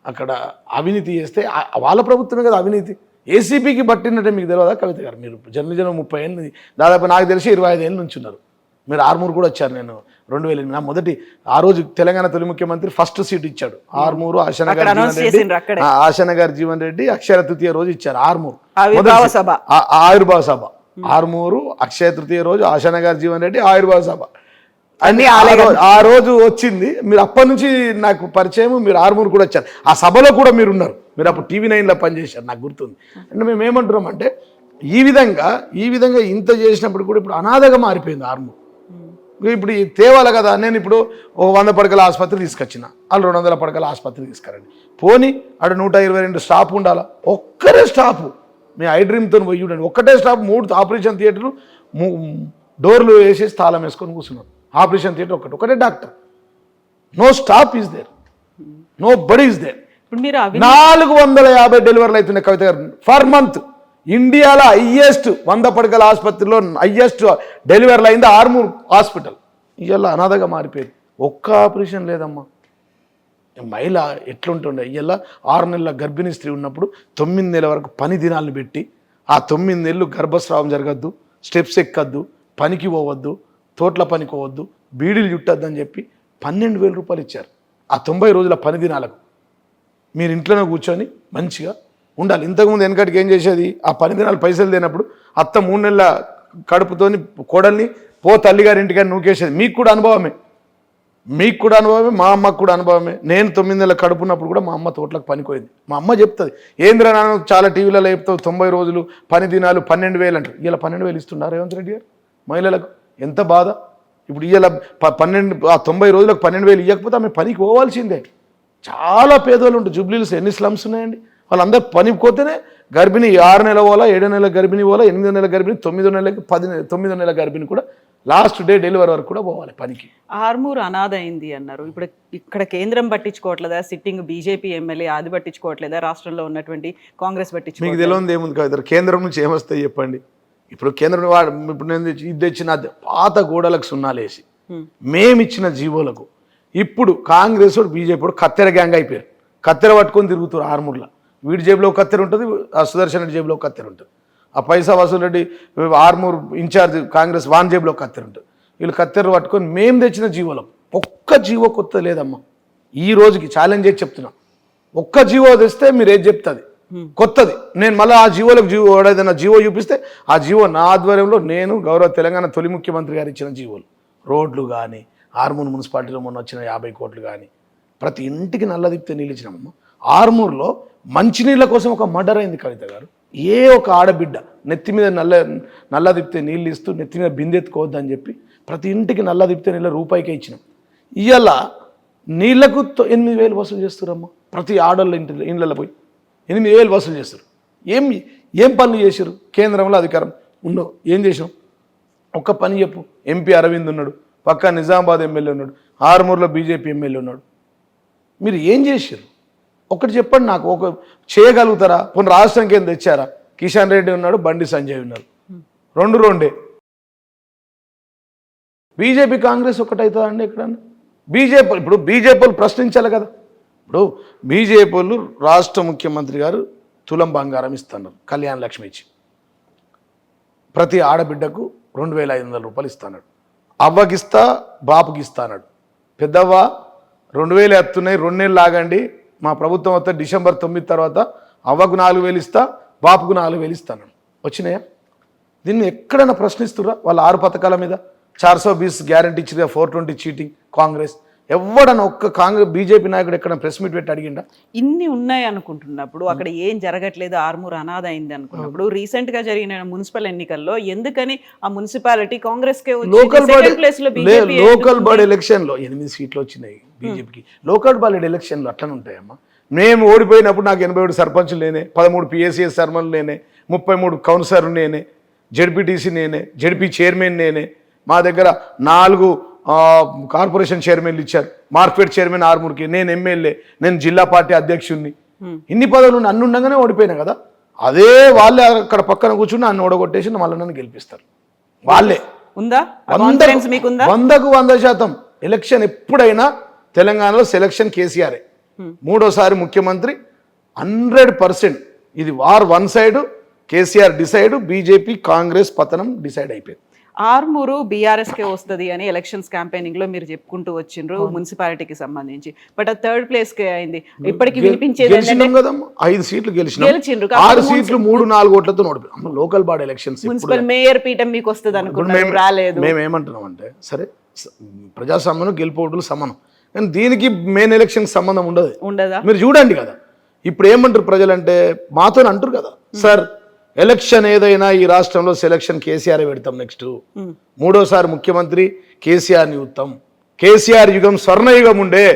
అక్కడ అవినీతి చేస్తే వాళ్ళ ప్రభుత్వమే కదా అవినీతి. ఏసీపీకి పట్టినట్టే మీకు తెలియదా కవిత గారు? మీరు జర్నలిజం 30 ఏళ్ళు, దాదాపు నాకు తెలిసి 25 ఏళ్ళ నుంచి ఉన్నారు. మీరు ఆర్మూరు కూడా వచ్చారు. నేను 2000 నా మొదటి ఆ రోజు తెలంగాణ తొలి ముఖ్యమంత్రి ఫస్ట్ సీట్ ఇచ్చాడు ఆర్మూరు. ఆశనగారి జీవన్ రెడ్డి అక్షయ తృతీయ రోజు ఇచ్చారు ఆర్మూరు ఆవిర్భావ సభ. ఆర్మూరు అక్షయ తృతీయ రోజు ఆశనగారి జీవన్ రెడ్డి ఆవిర్భావ సభ అన్ని ఆ రోజు వచ్చింది. మీరు అప్పటి నుంచి నాకు పరిచయం, మీరు ఆర్మూరు కూడా వచ్చారు. ఆ సభలో కూడా మీరు ఉన్నారు. మీరు అప్పుడు TV9లో పనిచేశారు, నాకు గుర్తుంది. అంటే మేము ఏమంటున్నాం అంటే ఈ విధంగా ఇంత చేసినప్పుడు కూడా ఇప్పుడు అనాథగా మారిపోయింది ఆర్మూరు. ఇప్పుడు తేవాలి కదా. నేను ఇప్పుడు 100 పడకల ఆసుపత్రి తీసుకొచ్చిన, వాళ్ళు 200 పడకల ఆసుపత్రి తీసుకురండి. పోనీ అక్కడ 122 స్టాఫ్ ఉండాలా? ఒక్కరే స్టాఫ్. మీ ఐ డ్రీమ్తో పోయి చూడండి, ఒక్కటే స్టాఫ్. 3 ఆపరేషన్ థియేటర్లు, డోర్లు వేసేసి తాళం వేసుకొని కూర్చున్నారు. ఆపరేషన్ థియేటర్ ఒకటే doctor. No staff is there, nobody is there. 450 డెలివరీలు అవుతున్నాయి కవిత గారు ఫర్ మంత్. ఇండియాలో హైయెస్ట్ 100 పడకల ఆసుపత్రిలో హైయెస్ట్ డెలివరీలు అయింది ఆర్మూర్ హాస్పిటల్. ఇవాళ అనాథగా మారిపోయింది. ఒక్క ఆపరేషన్ లేదమ్మా. మహిళ ఎట్లుంటుండే, ఇవాళ 6 నెలల గర్భిణీ స్త్రీ ఉన్నప్పుడు 9 నెలల వరకు పని దినాలను పెట్టి ఆ 9 నెలలు గర్భస్రావం జరగద్దు, స్టెప్స్ ఎక్కద్దు, పనికి పోవద్దు, తోట్ల పనికి పోవద్దు, బీడీలు చుట్టద్దు అని చెప్పి 12,000 రూపాయలు ఇచ్చారు ఆ 90 రోజుల పని దినాలకు. మీరు ఇంట్లోనే కూర్చొని మంచిగా ఉండాలి. ఇంతకుముందు వెనకటికి ఏం చేసేది, ఆ 10 దినాలు పైసలు లేనప్పుడు అత్త 3 నెలల కడుపుతోని కోడల్ని తల్లిగారి ఇంటికాని నూకేసేది. మీకు కూడా అనుభవమే, మా అమ్మకు కూడా అనుభవమే. నేను 9 నెలల కడుపున్నప్పుడు కూడా మా అమ్మ తోటలకు పనిపోయింది. మా అమ్మ చెప్తుంది, ఏంద్ర నాన్న చాలా టీవీలలో చెప్తావు 90 రోజులు పని దినాలు 12,000 అంటారు. ఇలా 12,000 ఇస్తున్నారు రేవంత్ రెడ్డి గారు మహిళలకు. ఎంత బాధ. ఇప్పుడు ఇలా 90 రోజులకు 12,000 ఇవ్వకపోతే ఆమె పనికి పోవాల్సిందే. చాలా పేదోళ్ళు ఉంటారు. జూబ్లీస్ ఎన్ని స్లమ్స్ ఉన్నాయండి, వాళ్ళందరూ పనికి పోతేనే గర్భిణి 6 నెలల పోలా, 7 నెలల గర్భిణి పోలా, 8 నెలల గర్భిణి, 9 నెలలకి 9 నెలల గర్భిణి కూడా లాస్ట్ డే డెలివరీ వరకు కూడా పోవాలి పనికి. ఆర్మూర్ అనాథ అయింది అన్నారు. ఇప్పుడు ఇక్కడ కేంద్రం పట్టించుకోవట్లేదా, సిట్టింగ్ బీజేపీ ఎమ్మెల్యే అది పట్టించుకోవట్లేదా, రాష్ట్రంలో ఉన్నటువంటి కాంగ్రెస్ మీకు తెలియదు ఏముంది కదా, కేంద్రం నుంచి ఏమొస్తాయి చెప్పండి. ఇప్పుడు కేంద్రం ఇప్పుడు నేను ఇది తెచ్చిన పాత గోడలకు సున్నాలేసి మేమిచ్చిన జీవోలకు ఇప్పుడు కాంగ్రెస్ బీజేపీ కత్తెర గ్యాంగ్ అయిపోయారు. కత్తెర పట్టుకొని తిరుగుతారు ఆర్మూర్లో. వీడి జేబులో కత్తెర ఉంటుంది, ఆ సుదర్శన్ రెడ్డి జేబులో కత్తెర ఉంటుంది, ఆ పైసా వసూలు రెడ్డి ఆర్మూర్ ఇన్ఛార్జ్ కాంగ్రెస్ వాన్ జేబులో కత్తెర ఉంటుంది. వీళ్ళు కత్తెర పట్టుకొని మేము తెచ్చిన జీవోలకు ఒక్క జీవో కొత్త లేదమ్మా. ఈ రోజుకి ఛాలెంజ్ చేసి చెప్తున్నా, ఒక్క జీవో తెస్తే మీరు ఏది చెప్తుంది కొత్తది. నేను మళ్ళీ ఆ జీవోలకు ఏదైనా జీవో చూపిస్తే ఆ జీవో నా ఆధ్వర్యంలో నేను గౌరవ తెలంగాణ తొలి ముఖ్యమంత్రి గారు ఇచ్చిన జీవోలు, రోడ్లు కానీ, ఆర్మూర్ మున్సిపాలిటీలో మొన్న వచ్చిన 50 కోట్లు కానీ, ప్రతి ఇంటికి నల్లదిప్తే నీళ్ళు ఇచ్చినామమ్మా. ఆర్మూర్లో మంచినీళ్ళ కోసం ఒక మర్డర్ అయింది కవిత గారు. ఏ ఒక ఆడబిడ్డ నెత్తి మీద నల్లదిప్తే నీళ్ళు ఇస్తూ నెత్తి మీద బిందెత్తుకోవద్దని చెప్పి ప్రతి ఇంటికి నల్లదిప్తే నీళ్ళ రూపాయికే ఇచ్చినాం. ఇవాళ నీళ్లకు 8,000 వసూలు చేస్తారమ్మా. ప్రతి ఆడోళ్ళ ఇండ్లలో పోయి 8,000 వసూలు చేస్తారు. ఏం పనులు చేశారు? కేంద్రంలో అధికారం ఉండవు, ఏం చేసాం? ఒక్క పని చెప్పు. ఎంపీ అరవింద్ ఉన్నాడు, పక్క నిజామాబాద్ ఎమ్మెల్యే ఉన్నాడు, ఆర్మూర్లో బీజేపీ ఎమ్మెల్యే ఉన్నాడు. మీరు ఏం చేశారు? ఒకటి చెప్పండి నాకు. ఒక చేయగలుగుతారా? పోనీ రాష్ట్రానికి ఏం తెచ్చారా? కిషన్ రెడ్డి ఉన్నాడు, బండి సంజయ్ ఉన్నారు, రెండే. బీజేపీ కాంగ్రెస్ ఒకటవుతుందండి ఎక్కడన్నా? ఇప్పుడు బీజేపీలు ప్రశ్నించాలి కదా. ఇప్పుడు బీజేపీలు రాష్ట్ర ముఖ్యమంత్రి గారు తులం బంగారం ఇస్తున్నారు, కళ్యాణ లక్ష్మి ఇచ్చి ప్రతి ఆడబిడ్డకు 2,500 రూపాయలు ఇస్తున్నాడు. అవ్వకిస్తా, బాపుకి ఇస్తాడు. పెద్దవ్వ 2,000 ఎత్తున్నాయి, 2 నెలలు ఆగండి, మా ప్రభుత్వం వస్తే డిసెంబర్ 9 తర్వాత అవ్వకు 4,000 ఇస్తా, బాపుకు 4,000 ఇస్తాను. వచ్చినాయా? దీన్ని ఎక్కడైనా ప్రశ్నిస్తురా? వాళ్ళ 6 పథకాల మీద 420 గ్యారంటీ ఇచ్చిన 420 చీటింగ్ కాంగ్రెస్. ఎవడన్నా ఒక్క కాంగ్రెస్ బీజేపీ నాయకుడు ఎక్కడ ప్రెస్ మీట్ పెట్టి అడిగిండా? ఇన్ని ఉన్నాయి అనుకుంటున్నప్పుడు, అక్కడ ఏం జరగట్లేదు, ఆర్మూర్ అనాథ అయింది అనుకున్నప్పుడు, రీసెంట్ గా జరిగిన మున్సిపల్ ఎన్నికల్లో ఎందుకని ఆ మున్సిపాలిటీ కాంగ్రెస్ కే లోకల్ బాడీ ఎలక్షన్ లో 8 సీట్లు వచ్చినాయి బీజేపీకి. లోకల్ బాడీ ఎలక్షన్ లో అట్లనే ఉంటాయమ్మా. మేము ఓడిపోయినప్పుడు నాకు 87 సర్పంచులు నేనే, 13 పిఎస్సిఎస్ సర్పంచులు నేనే, 33 కౌన్సిలర్ నేనే, జెడ్పీటీసీ నేనే, జెడ్పీ చైర్మన్ నేనే. మా దగ్గర 4 కార్పొరేషన్ చైర్మన్లు ఇచ్చారు, మార్కెట్ చైర్మన్ ఆర్మూర్కి, నేను ఎమ్మెల్యే, నేను జిల్లా పార్టీ అధ్యక్షుడిని. ఇన్ని పదవులు అన్ని ఉండగానే ఓడిపోయినా కదా. అదే వాళ్ళే అక్కడ పక్కన కూర్చుని నన్ను ఓడగొట్టేసి మళ్ళీ నన్ను గెలిపిస్తారు. వాళ్ళే. 100% ఎలక్షన్ ఎప్పుడైనా తెలంగాణలో సెలక్షన్ కేసీఆరే. 3వ ముఖ్యమంత్రి 100%. ఇది war one side, KCR decide, BJP Congress పతనం డిసైడ్ అయిపోయింది. ఆర్మూరు బీఆర్ఎస్ కే వస్తుంది అని ఎలక్షన్స్ క్యాంపెయినింగ్ లో మీరు చెప్పుకుంటూ వచ్చిండ్రు మున్సిపాలిటీకి సంబంధించి. బట్ 3rd ప్లేస్ కే అయింది. ఇప్పటికి వినిపించేది 5 సీట్లు గెలిచిండ్రు, 6 సీట్లు 3-4 ఓట్లతో ఓడిపోయాం. Local body elections municipal mayor పీఠం మీకు వస్తుంది అనుకున్నాం, రాలేదు. మేము ఏమంటున్నాం అంటే, సరే ప్రజాస్వామ్యం గెలుపు ఓటులు సమానం, కానీ దీనికి మెయిన్ ఎలక్షన్ సంబంధం ఉండదా? మీరు చూడండి కదా. ఇప్పుడు ఏమంటారు ప్రజలంటే, మాతో అంటారు కదా, సార్ ఎలక్షన్ ఏదైనా ఈ రాష్ట్రంలో సెలక్షన్ కేసీఆర్ పెడతాం, నెక్స్ట్ 3వ ముఖ్యమంత్రి కేసీఆర్ని చూస్తాం. కేసీఆర్ యుగం స్వర్ణయుగం ఉండే,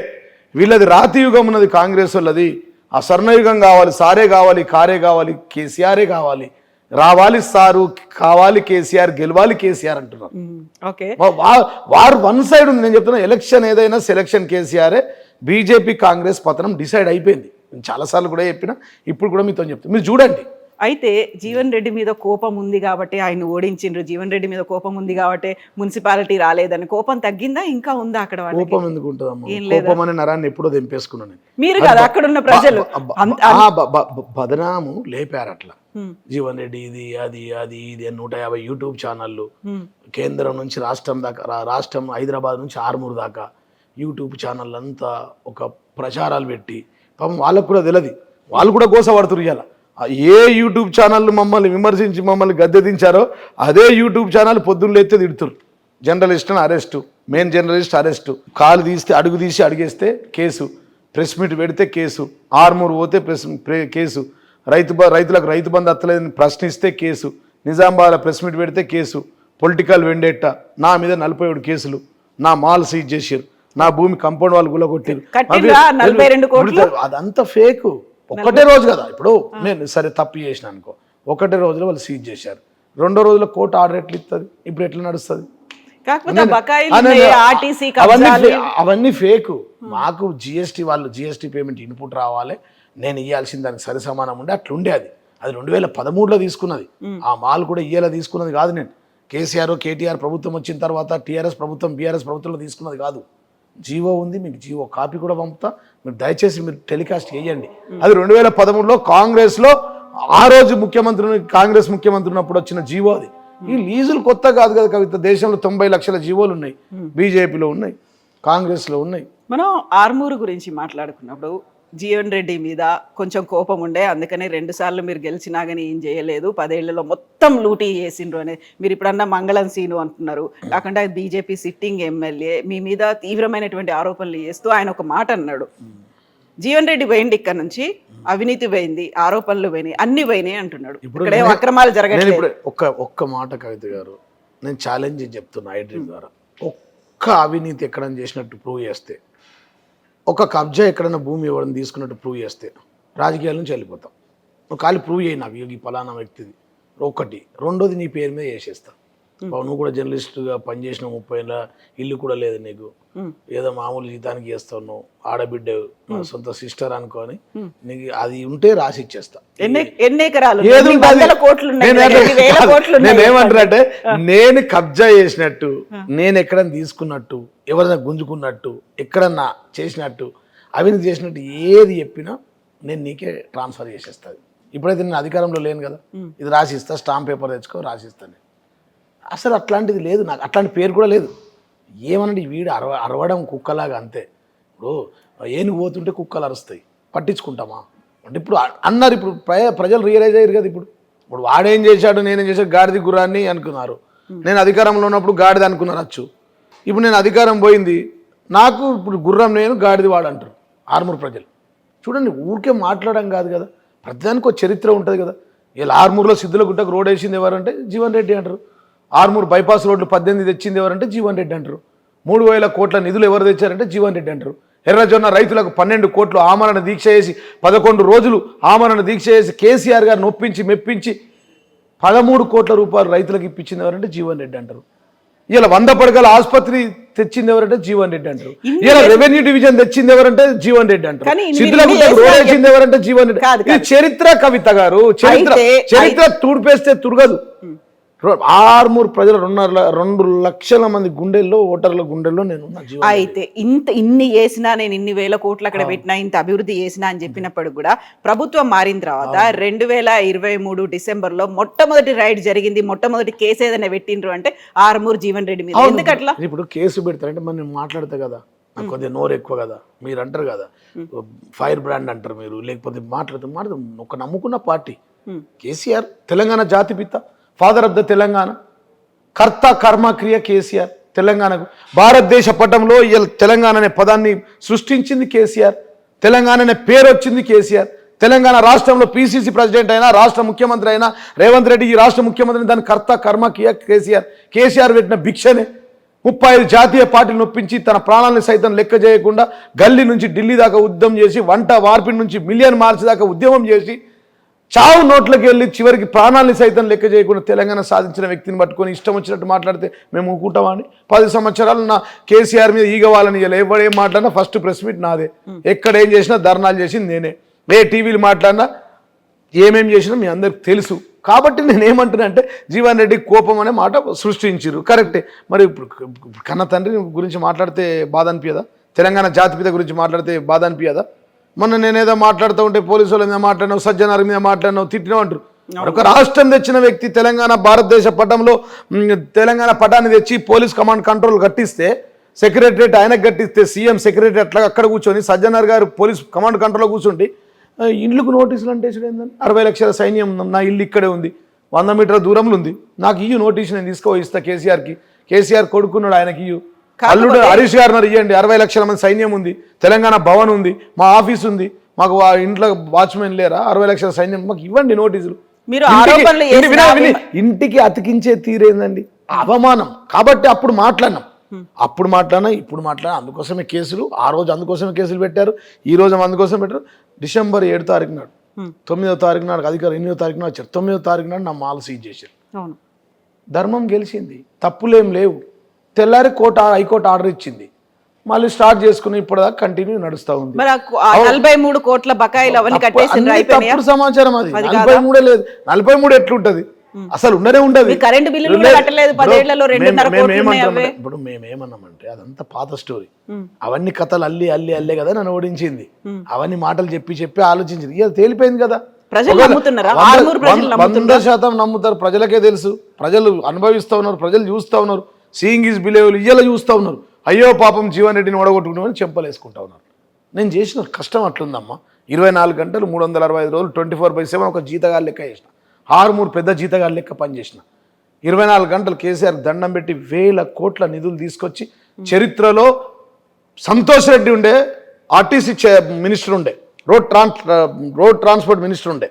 వీళ్ళది రాతి యుగం ఉన్నది కాంగ్రెస్ వాళ్ళది. ఆ స్వర్ణయుగం కావాలి, సారే కావాలి, కారే కావాలి, కేసీఆరే కావాలి, రావాలి సారు, కావాలి కేసీఆర్, గెలవాలి కేసీఆర్ అంటున్నారు. వారు వన్ సైడ్ ఉంది. నేను చెప్తున్నా, ఎలక్షన్ ఏదైనా సెలక్షన్ కేసీఆరే. బీజేపీ కాంగ్రెస్ పతనం డిసైడ్ అయిపోయింది. నేను చాలాసార్లు కూడా చెప్పినా, ఇప్పుడు కూడా మీతో చెప్తాను, మీరు చూడండి. అయితే జీవన్ రెడ్డి మీద కోపం ఉంది కాబట్టి ఆయన ఓడించిండ్రు, జీవన్ రెడ్డి మీద కోపం ఉంది కాబట్టి మున్సిపాలిటీ రాలేదని కోపం తగ్గిందా ఇంకా ఉందా అక్కడ వాళ్ళకి? కోపం ఎందుకు ఉంటుందమ్మా? కోపం అనే నరాన్ని ఎప్పుడో తెంపేసుకున్నాను. మీరు కదా అక్కడ ఉన్న ప్రజలు బదనాము లేపారు అట్లా. జీవన్ రెడ్డి ఇది అది అది ఇది 150 యూట్యూబ్ ఛానళ్ళు, కేంద్రం నుంచి రాష్ట్రం దాకా, రాష్ట్రం హైదరాబాద్ నుంచి ఆర్మూర్ దాకా యూట్యూబ్ ఛానల్ అంతా ఒక ప్రచారాలు పెట్టి పాపం వాళ్ళకు కూడా తెలియదు, వాళ్ళు కూడా గోసపడుతున్నారు. ఇవాళ ఏ యూట్యూబ్ ఛానల్ మమ్మల్ని విమర్శించి మమ్మల్ని గద్దెదించారో అదే యూట్యూబ్ ఛానల్ పొద్దున్న లేస్తే తిడుతురు. Journalist arrest, main journalist arrest, కాలు తీస్తే అడుగు తీసి అడిగేస్తే కేసు, ప్రెస్ మీట్ పెడితే కేసు, ఆర్మూర్ పోతే కేసు, రైతులకు రైతు బంధు అత్తలేదని ప్రశ్నిస్తే కేసు, నిజామాబాద్ ప్రెస్ మీట్ పెడితే కేసు, పొలిటికల్ వెండేట, నా మీద 47 కేసులు, నా మాల్ సీజ్ చేసారు, నా భూమి కంపౌండ్ వాళ్ళు గుల్లగొట్టారు. అదంతా ఫేక్. ఒక్కటే రోజు కదా, ఇప్పుడు నేను సరే తప్పు చేసిన అనుకో, ఒకటే రోజులో వాళ్ళు సీజ్ చేశారు, 2వ రోజులో కోర్టు ఆర్డర్ ఎట్లా ఇస్తుంది? ఇప్పుడు ఎట్లా నడుస్తుంది? అవన్నీ ఫేక్. మాకు జిఎస్టీ వాళ్ళు జిఎస్టీ పేమెంట్ ఇన్పుట్ రావాలి, నేను ఇవ్వాల్సిన దానికి సరి సమానం ఉండే అట్లా ఉండే. అది 2013లో తీసుకున్నది. ఆ మాల్ కూడా ఇయ్యేలా తీసుకున్నది కాదు. నేను కేసీఆర్ కేటీఆర్ ప్రభుత్వం వచ్చిన తర్వాత టీఆర్ఎస్ ప్రభుత్వం బీఆర్ఎస్ ప్రభుత్వంలో తీసుకున్నది కాదు. జీవో ఉంది, మీకు జీవో కాపీ కూడా పంపుతా, మీరు దయచేసి మీరు టెలికాస్ట్ చేయండి. అది 2013లో కాంగ్రెస్లో ఆ రోజు కాంగ్రెస్ ముఖ్యమంత్రి ఉన్నప్పుడు వచ్చిన జీవో అది. ఈ లీజులు కొత్త కాదు కదా కవిత. దేశంలో 90 లక్షల జీవోలు ఉన్నాయి, బీజేపీలో ఉన్నాయి, కాంగ్రెస్లో ఉన్నాయి. మనం ఆర్మూరు గురించి మాట్లాడుకున్నప్పుడు జీవన్ రెడ్డి మీద కొంచెం కోపం ఉండే, అందుకనే 2 సార్లు మీరు గెలిచినా కానీ ఏం చేయలేదు, 10 ఏళ్లలో మొత్తం లూటీ చేసిండ్రు అనేది మీరు ఇప్పుడన్నా మంగళం సీను అంటున్నారు. కాకుండా బీజేపీ సిట్టింగ్ ఎమ్మెల్యే మీ మీద తీవ్రమైనటువంటి ఆరోపణలు చేస్తూ ఆయన ఒక మాట అన్నాడు, జీవన్ రెడ్డి పోయింది ఇక్కడ నుంచి, అవినీతి పోయింది, ఆరోపణలు పోయినాయి, అన్ని పోయినాయి అంటున్నాడు. ఇక్కడ అక్రమాలు జరగలేదు. ఒక్క మాట కవిత గారు, నేను ఛాలెంజ్ చెప్తున్నా ఐడ్రీమ్ ద్వారా, ఒక్క అవినీతి ఎక్కడైనా చేసినట్టు ప్రూవ్ చేస్తే, ఒక కబ్జా ఎక్కడైనా భూమి ఇవ్వడం తీసుకున్నట్టు ప్రూవ్ చేస్తే రాజకీయాల నుంచి వెళ్ళిపోతాం. నువ్వు ఖాళీ ప్రూవ్ చేయి నాకు ఈ ఫలానా వ్యక్తిది ఒకటి. 2వది నీ పేరు మీద చేసేస్తా. నువ్వు కూడా జర్నలిస్ట్గా పనిచేసిన 30 ఏళ్ళ ఇల్లు కూడా లేదు నీకు, ఏదో మామూలు జీతానికి చేస్తావు, నువ్వు ఆడబిడ్డ సొంత సిస్టర్ అనుకోని నీకు అది ఉంటే రాసి ఇచ్చేస్తా. నేనేమంటారంటే నేను కబ్జా చేసినట్టు, నేను ఎక్కడైనా తీసుకున్నట్టు, ఎవరైనా గుంజుకున్నట్టు, ఎక్కడన్నా చేసినట్టు, అవినీతి చేసినట్టు ఏది చెప్పినా నేను నీకే ట్రాన్స్ఫర్ చేసేస్తాను. ఇప్పుడైతే నేను అధికారంలో లేను కదా, ఇది రాసిస్తా, స్టాంప్ పేపర్ తెచ్చుకో రాసిస్తాను. అసలు అట్లాంటిది లేదు, నాకు అట్లాంటి పేరు కూడా లేదు. ఏమనండి వీడు అరవడం కుక్కలాగా అంతే. ఇప్పుడు ఏనుగు పోతుంటే కుక్కలు అరుస్తాయి, పట్టించుకుంటామా అంటే? ఇప్పుడు అన్నారు, ఇప్పుడు ప్రజలు రియలైజ్ అయ్యారు కదా. ఇప్పుడు వాడేం చేశాడు నేనేం చేశాడు, గాడిది గుర్రాన్ని అనుకున్నారు. నేను అధికారంలో ఉన్నప్పుడు గాడిద అనుకున్నారచ్చు. ఇప్పుడు నేను అధికారం పోయింది, నాకు ఇప్పుడు గుర్రం నేను, గాడిది వాడు అంటారు ఆర్మూర్ ప్రజలు. చూడండి, ఊరికే మాట్లాడడం కాదు కదా, ప్రతిదానికి ఒక చరిత్ర ఉంటుంది కదా. ఇలా ఆర్మూర్లో సిద్ధులగుట్టకు రోడ్ వేసింది ఎవరంటే జీవన్ రెడ్డి అంటారు. ఆర్మూర్ బైపాస్ రోడ్లు 18 తెచ్చింది ఎవరంటే జీవన్ రెడ్డి అంటారు. 3000 కోట్ల నిధులు ఎవరు తెచ్చారంటే జీవన్ రెడ్డి అంటారు. ఎర్రజొన్న రైతులకు 12 కోట్లు ఆమరణ దీక్ష చేసి 11 రోజులు ఆమరణ దీక్ష చేసి కేసీఆర్ గారిని ఒప్పించి మెప్పించి 13 కోట్ల రూపాయలు రైతులకు ఇప్పించింది ఎవరంటే జీవన్ రెడ్డి అంటారు. ఇలా 100 పడకల ఆసుపత్రి తెచ్చింది ఎవరంటే జీవన్ రెడ్డి అంటారు. ఇలా రెవెన్యూ డివిజన్ తెచ్చింది ఎవరంటే జీవన్ రెడ్డి అంటారు. సిద్ధులకు రోడ్ వేసింది ఎవరంటే జీవన్ రెడ్డి. ఇది చరిత్ర కవిత గారు, చరిత్ర తూడిపేస్తే తురగదు. ఆర్మూర్ ప్రజలు 2 లక్షల మంది గుండెల్లో, ఓటర్ల గుండెల్లో నేను ఉన్నా. అయితే ఇన్ని చేసినా, నేను ఇన్ని వేల కోట్లు అక్కడ పెట్టినా, ఇంత అభివృద్ధి చేసినా అని చెప్పినప్పుడు కూడా ప్రభుత్వం మారిన తర్వాత 2023 డిసెంబర్లో మొట్టమొదటి రైడ్ జరిగింది, మొట్టమొదటి కేసు ఏదైనా పెట్టిండ్రు అంటే ఆర్మూర్ జీవన్ రెడ్డి మీద. ఎందుకట్లా? ఇప్పుడు కేసు పెడతారంటే మనం మాట్లాడతా కదా, నాకు కొద్దిగా నోరు ఎక్కువ కదా, మీరు అంటారు కదా ఫైర్ బ్రాండ్ అంటారు మీరు, లేకపోతే మాట్లాడుతూ ఒక నమ్ముకున్న పార్టీ కేసీఆర్, తెలంగాణ జాతిపిత, ఫాదర్ ఆఫ్ ద తెలంగాణ, కర్త కర్మ క్రియ కేసీఆర్. తెలంగాణకు భారతదేశ పటంలో తెలంగాణ అనే పదాన్ని సృష్టించింది కేసీఆర్, తెలంగాణ అనే పేరు వచ్చింది కేసీఆర్. తెలంగాణ రాష్ట్రంలో పిసిసి ప్రెసిడెంట్ అయినా, రాష్ట్ర ముఖ్యమంత్రి అయినా, రేవంత్ రెడ్డి ఈ రాష్ట్ర ముఖ్యమంత్రి, దాని కర్త కర్మ క్రియ కేసీఆర్. కేసీఆర్ పెట్టిన భిక్షనే 35 జాతీయ పార్టీలు నొప్పించి తన ప్రాణాలను సైతం లెక్క చేయకుండా గల్లీ నుంచి ఢిల్లీ దాకా ఉద్యమం చేసి, వంట వార్పిడి నుంచి మిలియన్ మార్చ్ దాకా ఉద్యమం చేసి, చావు నోట్లకి వెళ్ళి చివరికి ప్రాణాలని సైతం లెక్క చేయకుండా తెలంగాణ సాధించిన వ్యక్తిని పట్టుకొని ఇష్టం వచ్చినట్టు మాట్లాడితే మేము ఊకుంటామని. 10 సంవత్సరాలు నా కేసీఆర్ మీద ఈగవాలని ఎవరు ఏం మాట్లాడినా ఫస్ట్ ప్రెస్ మీట్ నాదే, ఎక్కడ ఏం చేసినా ధర్నాలు చేసింది నేనే, ఏ టీవీలు మాట్లాడినా ఏమేం చేసినా మీ అందరికి తెలుసు. కాబట్టి నేను ఏమంటున్నా అంటే జీవన్ రెడ్డి కోపం అనే మాట సృష్టించారు, కరెక్టే. మరి ఇప్పుడు కన్న తండ్రి గురించి మాట్లాడితే బాధ అనిపించదా? తెలంగాణ జాతిపిత గురించి మాట్లాడితే బాధ అనిపించదా? మొన్న నేనేదో మాట్లాడుతూ ఉంటే పోలీసు వాళ్ళ మీద మాట్లాడినావు, సజ్జనార్ మీద మాట్లాడినావు, తిట్టినావు అంటారు. ఒక రాష్ట్రం తెచ్చిన వ్యక్తి తెలంగాణ భారతదేశ పటంలో తెలంగాణ పటాన్ని తెచ్చి పోలీస్ కమాండ్ కంట్రోల్ కట్టిస్తే, సెక్రటరేట్ ఆయనకు కట్టిస్తే, సీఎం సెక్రటరీ అట్లా అక్కడ కూర్చొని సజ్జనార్ గారు పోలీస్ కమాండ్ కంట్రోల్లో కూర్చుండి ఇండ్లకు నోటీసులు అంటే ఏంటంటే 60 లక్షల సైన్యం ఉంది, నా ఇల్లు ఇక్కడే ఉంది, 100 మీటర్ల దూరంలో ఉంది, నాకు ఇయ్యు నోటీసు, నేను ఇస్తా కేసీఆర్కి. కేసీఆర్ కొడుకున్నాడు, ఆయనకి ఇయ్యు. అల్లుడు హరీష్ గారు ఇవ్వండి, 60 లక్షల మంది సైన్యం ఉంది, తెలంగాణ భవన్ ఉంది, మా ఆఫీస్ ఉంది, మాకు ఇంట్లో వాచ్మెన్ లేరా, 60 లక్షల సైన్యం, మాకు ఇవ్వండి నోటీసులు. ఇంటికి అతికించే తీరేందండి అవమానం. కాబట్టి అప్పుడు మాట్లాడినాం, ఇప్పుడు మాట్లాడినా. అందుకోసమే కేసులు, ఆ రోజు అందుకోసమే కేసులు పెట్టారు, ఈ రోజు అందుకోసం పెట్టారు. డిసెంబర్ 7 తారీఖు నాడు, 9వ తారీఖు నాడు అధికారులు 8వ తారీఖు నాడు వచ్చారు, 9వ తారీఖు నాడు నా మాల సీజ్ చేశారు. ధర్మం గెలిచింది, తప్పులేం లేవు. తెల్లారి హైకోర్టు ఆర్డర్ ఇచ్చింది, మళ్ళీ స్టార్ట్ చేసుకుని ఇప్పటిదాకా కంటిన్యూ నడుస్తూ ఉంది. 43 కోట్ల బకాయిలు అవన్నీ తప్పుడు సమాచారం అది. 43 లేదు, 43 ఎట్లుంటది అసలు? ఉండనే ఉండదు. కరెంట్ బిల్లు కట్టలేదు 10 ఏళ్లలో 2.5 కోట్లు. ఇప్పుడు మేమేమన్నామంటే అదంతా పాత స్టోరీ, అవన్నీ కథలు అల్లే కదా నన్ను ఓడించింది, అవన్నీ మాటలు చెప్పి ఆలోచించింది. ఇక తేలిపోయింది కదా. 100% నమ్ముతారు, ప్రజలకే తెలుసు, ప్రజలు అనుభవిస్తూ ఉన్నారు, ప్రజలు చూస్తూ ఉన్నారు. సీయింగ్ ఈజ్ బిలీవబుల్ ఇయ్యలో చూస్తూ ఉన్నారు. అయ్యో పాపం జీవన్ రెడ్డిని ఓడగొట్టుకున్నామని చెంపలేసుకుంటా ఉన్నారు. నేను చేసిన కష్టం అట్లుందమ్మా. 24 గంటలు 365 రోజులు 24/7 ఒక జీతగాళ్ళ లెక్క చేసిన, 6 పెద్ద జీతగాళ్ళ లెక్క పనిచేసిన. 24 గంటలు కేసీఆర్ దండం పెట్టి 1000 కోట్ల నిధులు తీసుకొచ్చి, చరిత్రలో సంతోష్ రెడ్డి ఉండే ఆర్టీసీ మినిస్టర్ ఉండే, రోడ్ ట్రాన్స్పోర్ట్ మినిస్టర్ ఉండే,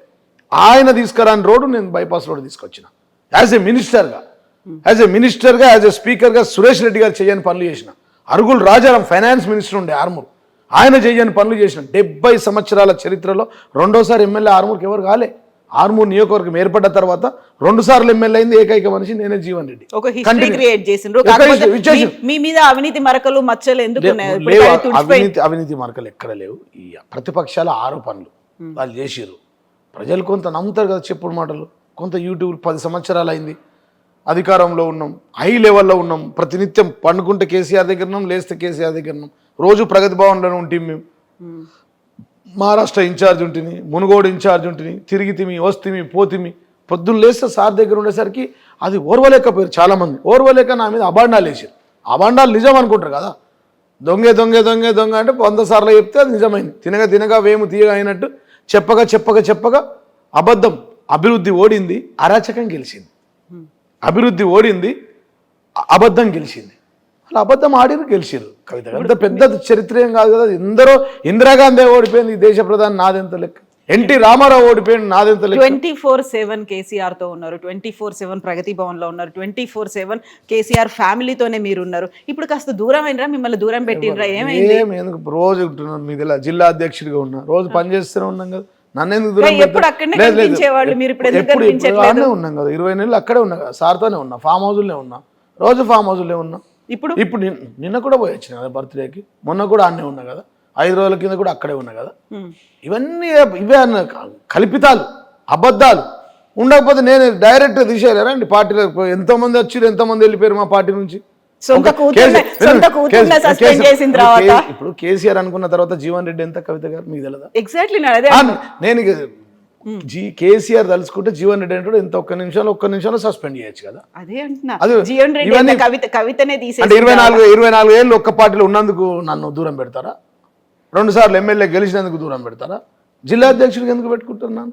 ఆయన తీసుకురాని రోడ్డు నేను బైపాస్ రోడ్డు తీసుకొచ్చిన. యాజ్ ఏ మినిస్టర్గా యాజ్ ఏ స్పీకర్గా సురేష్ రెడ్డి గారు చేయని పనులు చేసిన. అరుగులు రాజారాం ఫైనాన్స్ మినిస్టర్ ఉండే ఆర్మూర్, ఆయన చేయని పనులు చేసిన. 70 సంవత్సరాల చరిత్రలో రెండోసారి ఎమ్మెల్యే ఆర్మూర్కి ఎవరు కాలే. ఆర్మూర్ నియోజకవర్గం ఏర్పడ్డ తర్వాత 2 సార్లు ఎమ్మెల్యే అయింది ఏకైక మనిషి నేనే, జీవన్ రెడ్డి. ఒక హిస్టరీ క్రియేట్ చేసిండ్రు. మీ మీద అవినీతి మరకలు మచ్చలు ఎందుకు? అవినీతి మరకలు ఎక్కడ లేవు. ఈ ప్రతిపక్షాల ఆరోపణలు వాళ్ళు చేసిర్రు. ప్రజలు కొంత నమ్ముతారు కదా చెప్పుడు మాటలు. కొంత యూట్యూబ్ 10 సంవత్సరాలు అయింది, అధికారంలో ఉన్నాం, హై లెవెల్లో ఉన్నాం, ప్రతినిత్యం పండుకుంటే కేసీఆర్ దగ్గర ఉన్నాం, లేస్తే కేసీఆర్ దగ్గర ఉన్నాం, రోజు ప్రగతి భవన్లోనే ఉంటాం. మేము మహారాష్ట్ర ఇన్ఛార్జ్ ఉంటుంది, మునుగోడు ఇన్ఛార్జ్ ఉంటుంది, తిరిగితిమి వస్తిమి పోతిమి. పొద్దున్న లేస్తే సార్ దగ్గర ఉండేసరికి అది ఓర్వలేకపోయారు చాలామంది. ఓర్వలేక నా మీద అబాండాలు వేసారు. అబాండాలు నిజం అనుకుంటారు కదా, దొంగ అంటే 100 సార్లు చెప్తే అది నిజమైంది. తినగా వేము తీయగా అయినట్టు చెప్పగా అబద్ధం. అభివృద్ధి ఓడింది, అరాచకం గెలిచింది. అభివృద్ధి ఓడింది, అబద్ధం గెలిచింది. అలా అబద్ధం ఆడిరు, గెలిచిరు. కవిత అంత పెద్ద చరిత్ర ఏం కాదు కదా. ఎందరో, ఇందిరాగాంధీ ఓడిపోయింది, దేశ ప్రధాని నాదెంత లెక్క, ఎన్టీ రామారావు ఓడిపోయింది, నాదెంత లెక్క. 24/7 కేసీఆర్ తో ఉన్నారు, 24/7 ప్రగతి భవన్ లో ఉన్నారు, 24/7 కేసీఆర్ ఫ్యామిలీతోనే మీరు ఉన్నారు. ఇప్పుడు కాస్త దూరం అయినరా, మిమ్మల్ని దూరం పెట్టినరా? ఏమైంది? ఎందుకు రోజు ఉంటున్నాను మీకు ఇలా జిల్లా అధ్యక్షుడిగా ఉన్నా, రోజు పనిచేస్తూనే ఉన్నాం కదా. నన్ను ఎందుకు దూరం ఉన్నాం కదా. 20 నెలలు అక్కడే ఉన్నా కదా, సార్తోనే ఉన్నా, ఫామ్ హౌస్లోనే ఉన్నా, రోజు ఫామ్ హౌస్లో ఉన్నా. ఇప్పుడు నిన్న కూడా పోయి వచ్చిన కదా బర్త్డేకి, మొన్న కూడా అన్నే ఉన్నా కదా, 5 రోజుల కింద కూడా అక్కడే ఉన్నా కదా. ఇవన్నీ ఇవే అన్న కల్పితాలు, అబద్ధాలు. ఉండకపోతే నేను డైరెక్ట్ తీసేయలేరా అండి? పార్టీలో ఎంతోమంది వచ్చి ఎంతోమంది వెళ్ళిపోయారు మా పార్టీ నుంచి. ఇప్పుడు కేసీఆర్ అనుకున్న తర్వాత జీవన్ రెడ్డి ఎంత, కవిత గారు మీకు తెలియదా? ఎగ్జాక్ట్లీ. నేను కేసీఆర్ తలుచుకుంటే జీవన్ రెడ్డి అంటే ఎంత ఒక్క నిమిషంలో సస్పెండ్ చేయొచ్చు కదా. అదే అంటున్నా, జీవన్ రెడ్డి కవితనే తీసేసి 24 ఏళ్ళు ఒక్క పార్టీలో ఉన్నందుకు నన్ను దూరం పెడతారా? 2 సార్లు ఎమ్మెల్యే గెలిచినందుకు దూరం పెడతారా? జిల్లా అధ్యక్షుడికి ఎందుకు పెట్టుకుంటున్నాను?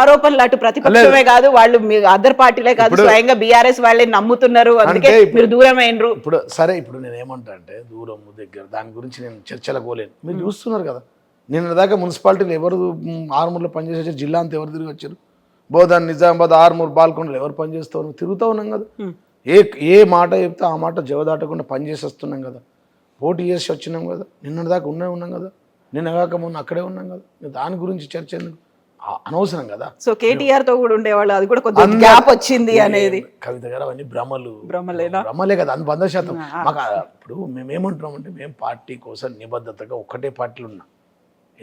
ఆరోపణలు అటు ప్రతిపక్షమే కాదు, వాళ్ళు అదర్ పార్టీలే కాదు, స్వయంగా బీఆర్ఎస్ వాళ్ళే నమ్ముతున్నారు, అందుకే మీరు దూరం అయినరు. ఇప్పుడు సరే, ఇప్పుడు నేను ఏమంటా అంటే దూరం దగ్గర దాని గురించి నేను చర్చలకు పోలేను. మీరు చూస్తున్నారు కదా, నిన్న దాకా మున్సిపాలిటీలు ఎవరు ఆర్మూర్లో పనిచేసి జిల్లా అంతా ఎవరు తిరిగి వచ్చారు? బోధన్, నిజామాబాద్, ఆర్మూర్, బాల్కొండలు ఎవరు పనిచేస్తూ తిరుగుతూ ఉన్నాం కదా. ఏ మాట చెప్తే ఆ మాట జవదాటకుండా పనిచేసి వస్తున్నాం కదా, పోటీ చేసి వచ్చినాం కదా, నిన్న దాకా ఉన్నాం కదా, నిన్న కాక మొన్న అక్కడే ఉన్నాం కదా. దాని గురించి చర్చ ఎందుకు, అనవసరం కదా. సో కేటీఆర్ తో కూడా ఉండేవాళ్ళు, అది కూడా కొంచెం గ్యాప్ వచ్చింది అనేది. కవిత గారు అవన్నీ భ్రమలే కదా, 100%. మాకు ఇప్పుడు మేమేమంటున్నాం అంటే, మేము పార్టీ కోసం నిబద్ధతగా ఒక్కటే పార్టీలు ఉన్నాం.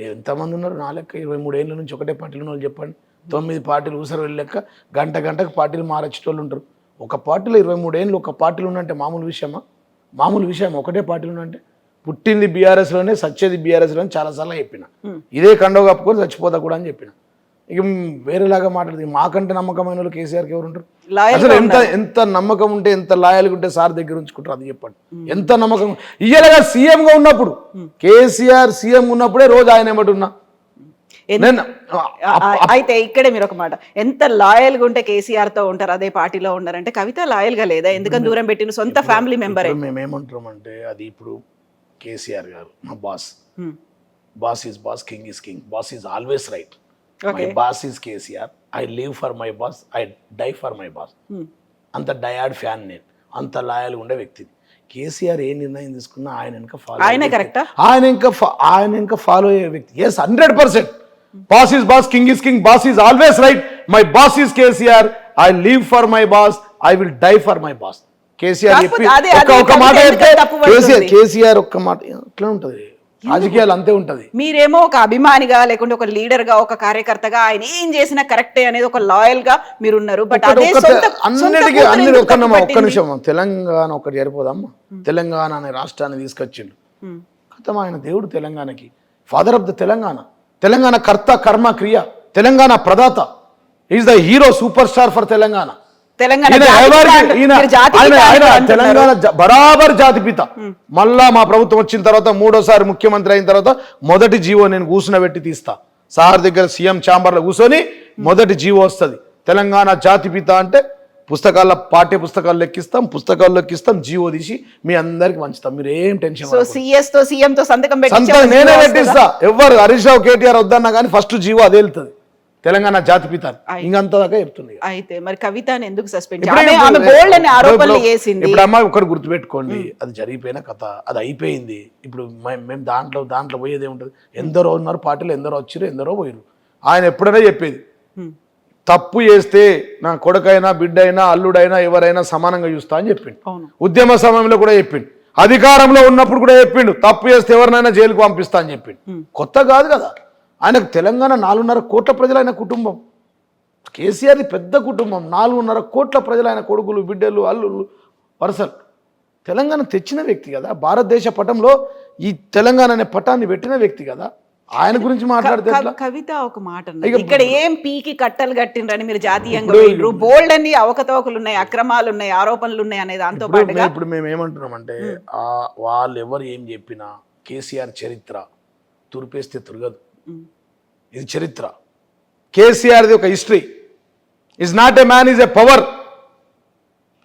ఎంతమంది ఉన్నారు నా లెక్క 23 ఏళ్ళ నుంచి ఒకటే పార్టీలు ఉన్న వాళ్ళు చెప్పండి. 9 పార్టీలు ఊసరు వెళ్ళాక గంటకు పార్టీలు మారచ్చేటోళ్ళు ఉంటారు. ఒక పార్టీలో 23 ఏళ్ళు ఒక పార్టీలు ఉన్నంటే మామూలు విషయం ఒకటే పార్టీలు ఉన్నంటే. పుట్టింది బీఆర్ఎస్లోనే సచ్చేది బీఆర్ఎస్లోనే చాలాసార్లు చెప్పిన. ఇదే కండవ కప్పుకొని చచ్చిపోతా కూడా అని చెప్పిన. ఇక వేరేలాగా మాట్లాడుతుంది. మాకంటే నమ్మకమైన వాళ్ళు కేసీఆర్కి ఎవరు ఉంటారు? అసలు ఎంత నమ్మకం ఉంటే, ఎంత లాయల్గా ఉంటే సార్ దగ్గర ఉంచుకుంటారు అది చెప్పండి. ఎంత నమ్మకం ఇయ్యలేగా సీఎంగా ఉన్నప్పుడు, కేసీఆర్ సీఎం ఉన్నప్పుడే రోజు ఆయన ఏమంటున్నా. అయితే ఇక్కడే మీరు ఒక మాట, ఎంత లాయల్ గా ఉంటే కేసీఆర్ తో ఉంటారు అదే పార్టీలో ఉన్నారంటే కవిత లాయల్ గా లేదా? ఎందుకని దూరం పెట్టిన సొంత ఫ్యామిలీ మెంబర్. మేమేమంటున్నామంటే అది ఇప్పుడు కేసీఆర్ గారు మా boss is boss, king is king, boss is always right. My boss is KCR, I live for my boss, I die for my boss. అంత డయాడ్ ఫ్యాన్ నేను, అంత లాయల్ ఉండే వ్యక్తి. కేసీఆర్ ఏ నిర్ణయం తీసుకున్నా ఆయన ఇంకా ఫాలో, ఆయన ఇంకా ఫాలో అయ్యే వ్యక్తి. Yes, 100%. Boss is boss, king is king, boss is always right, my boss is KCR, I live for my boss, I will die for my boss. KCR చెప్పి ఒక మాట చెప్తే కేసీఆర్ ఒక్క మాట అట్లా ఉంటది. రాజకీయాలు అంతే ఉంటది. మీరేమో ఒక అభిమానిగా లేకుంటే ఒక లీడర్ గా, ఒక కార్యకర్తగా ఆయన ఏం చేసినా కరెక్టే అనేది ఒక లాయల్ గా మీరున్నారు. బట్ అన్నిటికీ ఒక్క నిమిషం, తెలంగాణ ఒకటి సరిపోదమ్మా. తెలంగాణ అనే రాష్ట్రాన్ని తీసుకొచ్చిండు కథం ఆయన దేవుడు. తెలంగాణకి ఫాదర్ ఆఫ్ ద తెలంగాణ కర్త కర్మ క్రియ, తెలంగాణ ప్రదాత, is the hero, super star for Telangana. Telangana బరాబర్ జాతిపిత. మళ్ళా మా ప్రభుత్వం వచ్చిన తర్వాత, మూడోసారి ముఖ్యమంత్రి అయిన తర్వాత మొదటి జీవో నేను కూర్చునబెట్టి తీస్తా. సార్ దగ్గర సీఎం ఛాంబర్లో కూర్చొని మొదటి జీవో వస్తుంది. తెలంగాణ జాతిపిత అంటే పుస్తకాల పాఠ్య పుస్తకాలు లెక్కిస్తాం, జీవో తీసి మీ అందరికి పంచుతాం. మీరు ఏం టెన్షన్ నేనే పెట్టిస్తా. ఎవరు హరీష్ రావు కేటీఆర్ వద్దన్నా కానీ ఫస్ట్ జీవో అదే వెళ్తుంది. తెలంగాణ జాతిపిత ఇంకంతా దాకా చెప్తుంది. అయితే మరి కవితని ఎందుకు సస్పెండ్? ఇప్పుడు అమ్మాయి ఒకటి గుర్తుపెట్టుకోండి, అది జరిగిపోయిన కథ, అది అయిపోయింది. ఇప్పుడు మేము దాంట్లో పోయేది ఏముంటది? ఎందరో ఉన్నారు పార్టీలు, ఎందరో వచ్చారు, ఎందరో పోయారు. ఆయన ఎప్పుడైనా చెప్పేది, తప్పు చేస్తే నా కొడుకైనా, బిడ్డైనా, అల్లుడైనా, ఎవరైనా సమానంగా చూస్తా అని చెప్పిండు. ఉద్యమ సమయంలో కూడా చెప్పిండు, అధికారంలో ఉన్నప్పుడు కూడా చెప్పిండు, తప్పు చేస్తే ఎవరినైనా జైలుకు పంపిస్తా అని చెప్పిండు. కొత్త కాదు కదా. ఆయనకు తెలంగాణ 4.5 కోట్ల ప్రజలు ఆయన కుటుంబం. కేసీఆర్ది పెద్ద కుటుంబం, 4.5 కోట్ల ప్రజలు ఆయన కొడుకులు, బిడ్డలు, అల్లుళ్ళు, వరుసలు. తెలంగాణ తెచ్చిన వ్యక్తి కదా, భారతదేశ పటంలో ఈ తెలంగాణ అనే పటాన్ని పెట్టిన వ్యక్తి కదా. ఆయన గురించి మాట్లాడితే కవిత ఒక మాట, ఇక్కడ ఏం పీకి కట్టలు కట్టిండ్రని మీరు జాతీయంగా బోల్డ్ అన్ని అవకతవకలు ఉన్నాయి, అక్రమాలు ఉన్నాయి, ఆరోపణలు ఉన్నాయి అనే దాంతో పాటుగా ఇప్పుడు మేము ఏమంటున్నామంటే, వాళ్ళు ఎవరు ఏం చెప్పినా కేసీఆర్ చరిత్ర తురిపేస్తే తురగదు. ఇది చరిత్ర. కేసీఆర్ది ఒక history. Is not a man, is a power.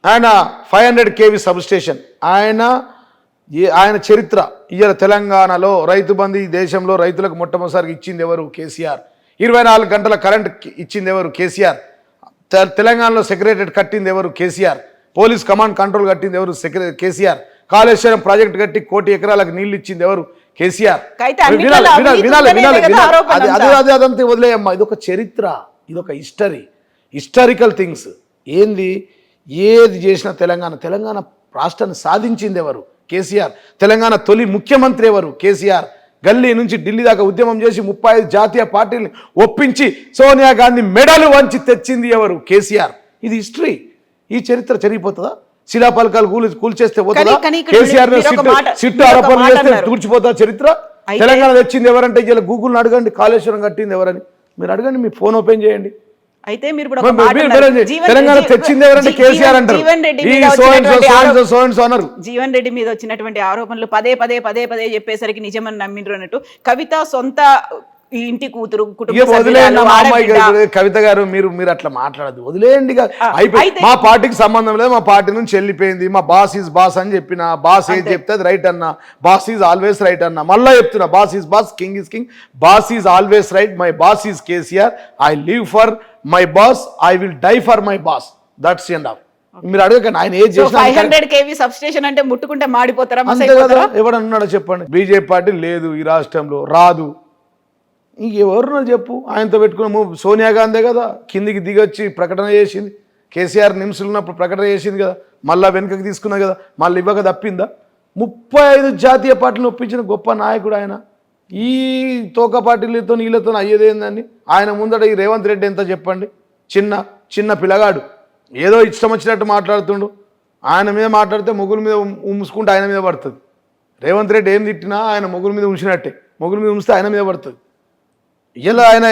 ఆయన 500 kV సబ్ స్టేషన్, ఆయన చరిత్ర. ఇవాళ తెలంగాణలో రైతు బంధు ఈ దేశంలో రైతులకు మొట్టమొదటిసారి ఇచ్చింది ఎవరు? కేసీఆర్. 24 గంటల కరెంట్ ఇచ్చింది ఎవరు? కేసీఆర్. తెలంగాణలో సెక్రటరేట్ కట్టింది ఎవరు? కేసీఆర్. పోలీస్ కమాండ్ కంట్రోల్ కట్టింది ఎవరు? కేసీఆర్. కాళేశ్వరం ప్రాజెక్ట్ కట్టి 1 కోటి ఎకరాలకు నీళ్లు ఇచ్చింది ఎవరు? కేసీఆర్. అదంతా వదిలేయమ్మా. ఇదొక చరిత్ర, ఇదొక హిస్టారికల్ థింగ్స్. ఏంది ఏది చేసిన తెలంగాణ రాష్ట్రాన్ని సాధించింది ఎవరు? కేసీఆర్. తెలంగాణ తొలి ముఖ్యమంత్రి ఎవరు? కేసీఆర్. గల్లీ నుంచి ఢిల్లీ దాకా ఉద్యమం చేసి 35 జాతీయ పార్టీలను ఒప్పించి సోనియా గాంధీ మెడలు వంచి తెచ్చింది ఎవరు? కేసీఆర్. ఇది హిస్టరీ. ఈ చరిత్ర చెరిగిపోతుందా? శిలాపలకాలు కూల్చేస్తే పోతుందా? కేసీఆర్ సిట్టు ఆరోపణలు చేస్తే తూర్చిపోతా చరిత్ర? తెలంగాణ తెచ్చింది ఎవరంటే ఇలా గూగుల్ని అడగండి, కాళేశ్వరం కట్టింది ఎవరని మీరు అడగండి, మీ ఫోన్ ఓపెన్ చేయండి. అయితే మీరు తెలంగాణ తెచ్చింది ఎవరంటే కేసీఆర్ అంటారు. జీవన్ రెడ్డి మీద వచ్చినటువంటి ఆరోపణలు పదే చెప్పేసరికి నిజమని నమ్మిండ్రు అన్నట్టు కవిత సొంత ఇంటి కూతురు కవిత గారు మీరు అట్లా మాట్లాడదు, వదిలేయండి. మా పార్టీకి సంబంధం లేదు, మా పార్టీ నుంచి వెళ్ళిపోయింది. మా బాస్ ఈజ్ బాస్ అని చెప్పిన, బాస్ ఏది చెప్తే అది రైట్ అన్నా, బాస్ ఈజ్ ఆల్వేస్ రైట్ అన్నా. మళ్ళా చెప్తున్నా, boss is boss, king is king, boss is always right, my boss is KCR, I live for my boss, I will die for my boss. That's end of. మీరు అడగకండి ఆయన ఏది చేసినా. 500 kV sub station అంటే ముట్టుకుంటే మాడిపోతారా? ఎవడన్నాడో చెప్పండి. బీజేపీ పార్టీ లేదు ఈ రాష్ట్రంలో, రాదు. ఇంకెవరున్నా చెప్పు. ఆయనతో పెట్టుకున్నాము. సోనియా గాంధీ కదా కిందికి దిగొచ్చి ప్రకటన చేసింది. కేసీఆర్ నిమ్స్లు ఉన్నప్పుడు ప్రకటన చేసింది కదా, మళ్ళీ వెనుకకి తీసుకున్నా కదా, మళ్ళీ ఇవ్వక తప్పిందా? 35 జాతీయ పార్టీలను ఒప్పించిన గొప్ప నాయకుడు ఆయన. ఈ తోక పార్టీలతో వీళ్ళతో అయ్యేది ఏందని ఆయన ముందట ఈ రేవంత్ రెడ్డి ఎంత చెప్పండి, చిన్న పిల్లగాడు ఏదో ఇష్టం వచ్చినట్టు మాట్లాడుతుండు. ఆయన మీద మాట్లాడితే మొగుల మీద ఉంచుకుంటే ఆయన మీద పడుతుంది. రేవంత్ రెడ్డి ఏం తిట్టినా ఆయన మొగుల మీద ఉంచినట్టే, మొగుల మీద ఉంచితే ఆయన మీద పడుతుంది. ఇలా ఆయన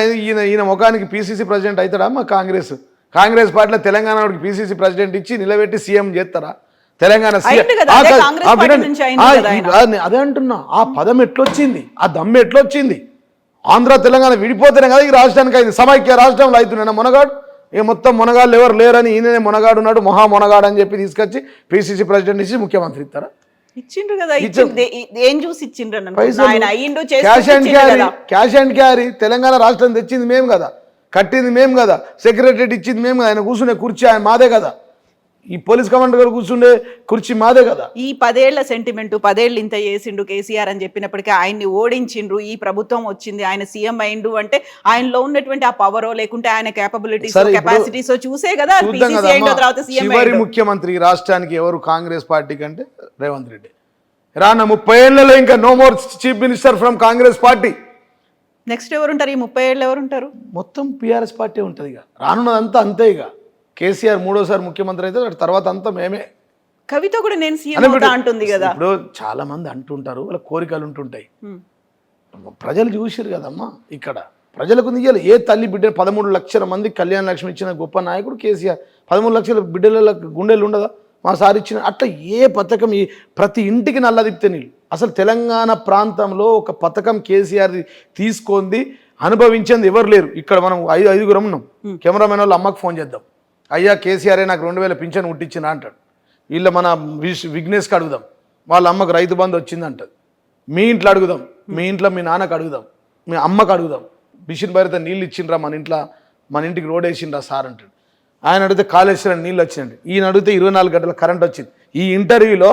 ఈయన ముఖానికి పీసీసీ ప్రెసిడెంట్ అవుతాడా? మా కాంగ్రెస్ పార్టీలో తెలంగాణ వాడికి పీసీసీ ప్రెసిడెంట్ ఇచ్చి నిలబెట్టి సీఎం చేస్తారా? తెలంగాణ అదే అంటున్నా, ఆ పదం ఎట్లొచ్చింది, ఆ దమ్ము ఎట్లొచ్చింది? ఆంధ్ర తెలంగాణ విడిపోతేనే కదా ఈ రాష్ట్రానికి అయింది. సమైక్య రాష్ట్రంలో అవుతున్నాయి మొనగాడు. ఇక మొత్తం మొనగాళ్ళు ఎవరు లేరని ఈయననే మొనగాడు ఉన్నాడు, మొనగాడు అని చెప్పి తీసుకొచ్చి పీసీసీ ప్రెసిడెంట్ ఇచ్చి ముఖ్యమంత్రి ఇస్తారా? ఇచ్చిండ్రు కదా, ఏం చూసి ఇచ్చిండ్రు? Cash and carry. తెలంగాణ రాష్ట్రం తెచ్చింది మేము కదా, కట్టింది మేము కదా, సెక్రటరేట్ ఇచ్చింది మేము కదా, ఆయన కూర్చునే కుర్చీ ఆయన మాదే కదా, ఈ పోలీస్ కమాండర్ గారు కూర్చుండే కుర్చీ మాదే కదా. ఈ 10 ఏళ్ల సెంటిమెంట్, 10 ఏళ్ళు ఇంత చేసిండు కేసీఆర్ అని చెప్పినప్పటికీ ఆయన్ని ఓడించిండ్రు, ఈ ప్రభుత్వం వచ్చింది, ఆయన సీఎం అయిండు అంటే ఆయనలో ఉన్నటువంటి ఆ పవరో లేకుంటే ఆయన కేపబిలిటీస్ కెపాసిటీస్ చూసే కదా చివరి ముఖ్యమంత్రి రాష్ట్రానికి ఎవరు కాంగ్రెస్ పార్టీ కంటే రేవంత్ రెడ్డి. రాన్న 30 ఏళ్లలో ఇంకా no more chief minister from Congress party. Next ఎవరు ఉంటారు? ఈ 30 ఏళ్ళు ఎవరు ఉంటారు? మొత్తం పిఆర్ఎస్ పార్టీ ఉంటుంది. ఇక రానున్నదంతా అంతే. ఇక కేసీఆర్ 3వ ముఖ్యమంత్రి అయితే తర్వాత అంతా మేమే. కవిత కూడా నేను సీఎం అవుతా అంటుంది కదా. ఇప్పుడు చాలా మంది అంటుంటారు, వాళ్ళ కోరికలు ఉంటుంటాయి. ప్రజలు చూసిరు కదమ్మా, ఇక్కడ ప్రజలకు ఇయ్యాలి. ఏ తల్లి బిడ్డ 13 లక్షల మంది కళ్యాణ లక్ష్మి ఇచ్చిన గొప్ప నాయకుడు కేసీఆర్. 13 లక్షల బిడ్డల గుండెలు ఉండదా? మా సార్ ఇచ్చిన అట్లా ఏ పథకం, ఈ ప్రతి ఇంటికి నల్ల తిప్పితే నీళ్ళు. అసలు తెలంగాణ ప్రాంతంలో ఒక పథకం కేసీఆర్ తీసుకుంది అనుభవించేది ఎవరు లేరు. ఇక్కడ మనం 5గురం ఉన్నాం. కెమెరామెన్ వాళ్ళు అమ్మకు ఫోన్ చేద్దాం, అయ్యా కేసీఆర్ నాకు 2000 పింఛన్ ముట్టించిన అంటాడు. వీళ్ళ మన విఘ్నేష్కి అడుగుదాం, వాళ్ళ అమ్మకు రైతు బంధు వచ్చిందంటది. మీ ఇంట్లో అడుగుదాం, మీ ఇంట్లో మీ నాన్నకు అడుగుదాం, మీ అమ్మకు అడుగుదాం, మిషన్ భరిత నీళ్ళు ఇచ్చిండ్రా మన ఇంటికి రోడ్ వేసిండ్రా సార్ అంటాడు. ఆయన అడిగితే కాళేశ్వరం నీళ్ళు వచ్చిందండి. ఈయన అడిగితే 24 గంటల కరెంట్ వచ్చింది. ఈ ఇంటర్వ్యూలో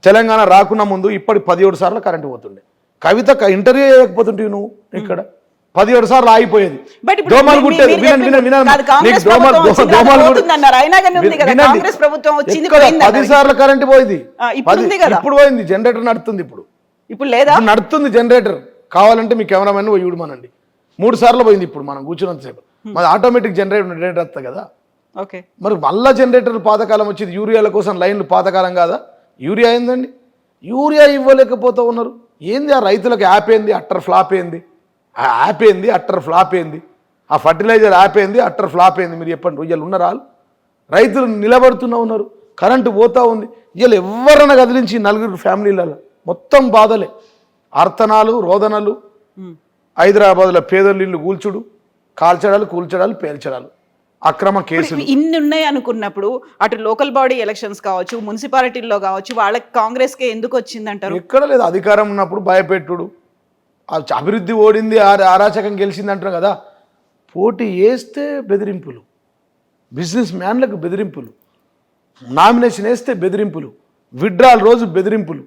తెలంగాణ రాకున్న ముందు ఇప్పటి 17 సార్లు కరెంటు పోతుండే. కవిత ఇంటర్వ్యూ చేయకపోతుంటే నువ్వు ఇక్కడ 17 సార్లు ఆగిపోయేది. దోమలు కుట్టేది. 10 సార్లు కరెంటు పోయింది. ఇప్పుడు పోయింది. జనరేటర్ నడుతుంది. ఇప్పుడు లేదా నడుతుంది జనరేటర్. కావాలంటే మీ కెమెరామెన్ చూడమనండి. 3 సార్లు పోయింది. ఇప్పుడు మనం కూర్చున్నంతసేపు మరి ఆటోమేటిక్ జనరేటర్ వస్తుంది కదా. మరి మళ్ళా జనరేటర్ పాతకాలం వచ్చింది. యూరియాల కోసం లైన్లు పాతకాలం కాదా? యూరియా ఏందండి? యూరియా ఇవ్వలేకపోతూ ఉన్నారు. ఏంది ఆ రైతులకు యాప్ ఏంది? అట్టర్ ఫ్లాప్ ఏంది? ఆ యాప్ ఏంది? అట్టర్ ఫ్లాప్ ఏంది? ఆ ఫర్టిలైజర్ యాప్ ఏంది? అట్టర్ ఫ్లాప్ ఏంది? మీరు చెప్పండి. ఇవాళ ఉన్నారా? రైతులు నిలబడుతూనే ఉన్నారు. కరెంటు పోతూ ఉంది. ఇవాళ ఎవరన్నా కదిలించి 4 ఫ్యామిలీలలో మొత్తం బాధలే, అర్తనాలు, రోదనలు. హైదరాబాద్లో పేదలు ఇల్లు కూల్చుడు, కూల్చడాలు, పేల్చడాలు, అక్రమ కేసులు ఇన్ని ఉన్నాయి అనుకున్నప్పుడు అటు లోకల్ బాడీ ఎలక్షన్స్ కావచ్చు, మున్సిపాలిటీల్లో కావచ్చు, వాళ్ళకి కాంగ్రెస్కే ఎందుకు వచ్చిందంటారు? ఎక్కడ లేదు. అధికారం ఉన్నప్పుడు భయపెట్టుడు, అభివృద్ధి ఓడింది, అరాచకం గెలిచింది అంటారు కదా. పోటీ వేస్తే బెదిరింపులు, బిజినెస్ మ్యాన్లకు బెదిరింపులు, నామినేషన్ వేస్తే బెదిరింపులు, విత్డ్రాల్ రోజు బెదిరింపులు,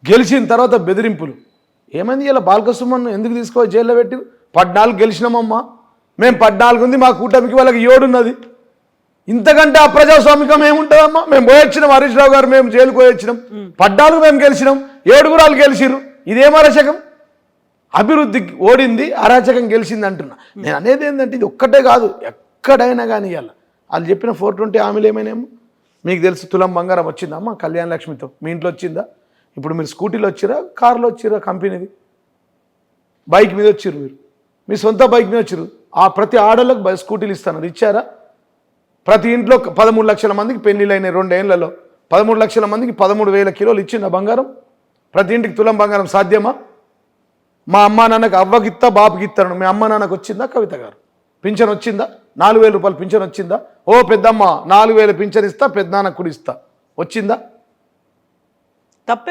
గెలిచిన తర్వాత బెదిరింపులు. ఏమైంది? ఇలా బాలకసుమన్ ఎందుకు తీసుకోవాలి జైల్లో పెట్టి? 14 గెలిచినామమ్మా మేము, 14 ఉంది, మా కూటమికి వాళ్ళకి 7 ఉన్నది. ఇంతకంటే అప్రజాస్వామికం ఏముంటుందమ్మా? మేము పోయొచ్చినాం, హరీష్ రావు గారు మేము జైలుకు పోయొచ్చినాం, 14 మేము గెలిచినాం, 7 వాళ్ళు గెలిచిరు. ఇదేం అరాచకం? అభివృద్ధి ఓడింది, అరాచకం గెలిచింది అంటున్నా. నేను అనేది ఏంటంటే ఇది ఒక్కటే కాదు, ఎక్కడైనా కానీ ఇవాళ వాళ్ళు చెప్పిన 420 హామీలు ఏమైనామో మీకు తెలుసు. తులం బంగారం వచ్చిందమ్మా కళ్యాణ లక్ష్మితో. మీ ఇంట్లో వచ్చిందా? ఇప్పుడు మీరు స్కూటీలో వచ్చిరా, కారులో వచ్చిరా, కంపెనీది బైక్ మీద వచ్చిర్రు, మీరు మీ సొంత బైక్ మీద వచ్చిర్రు. ఆ ప్రతి ఆడోళ్ళకి స్కూటీలు ఇస్తాను, ఇచ్చారా? ప్రతి ఇంట్లో 13 లక్షల మందికి పెళ్లిళ్ళు అయినాయి 2 ఏళ్లలో. 13 లక్షల మందికి 13,000 కిలోలు ఇచ్చిందా బంగారం? ప్రతి ఇంటికి తులం బంగారం సాధ్యమా? మా అమ్మా నాన్నకు అవ్వకిత్తా బాపుకి ఇస్తాను. మీ అమ్మ నాన్నకు వచ్చిందా? కవిత గారు పింఛన్ వచ్చిందా? 4,000 రూపాయలు పింఛన్ వచ్చిందా? ఓ పెద్దమ్మ 4,000 పింఛన్ ఇస్తా, పెద్దనాన్నకు కూడా ఇస్తా, వచ్చిందా? తప్పు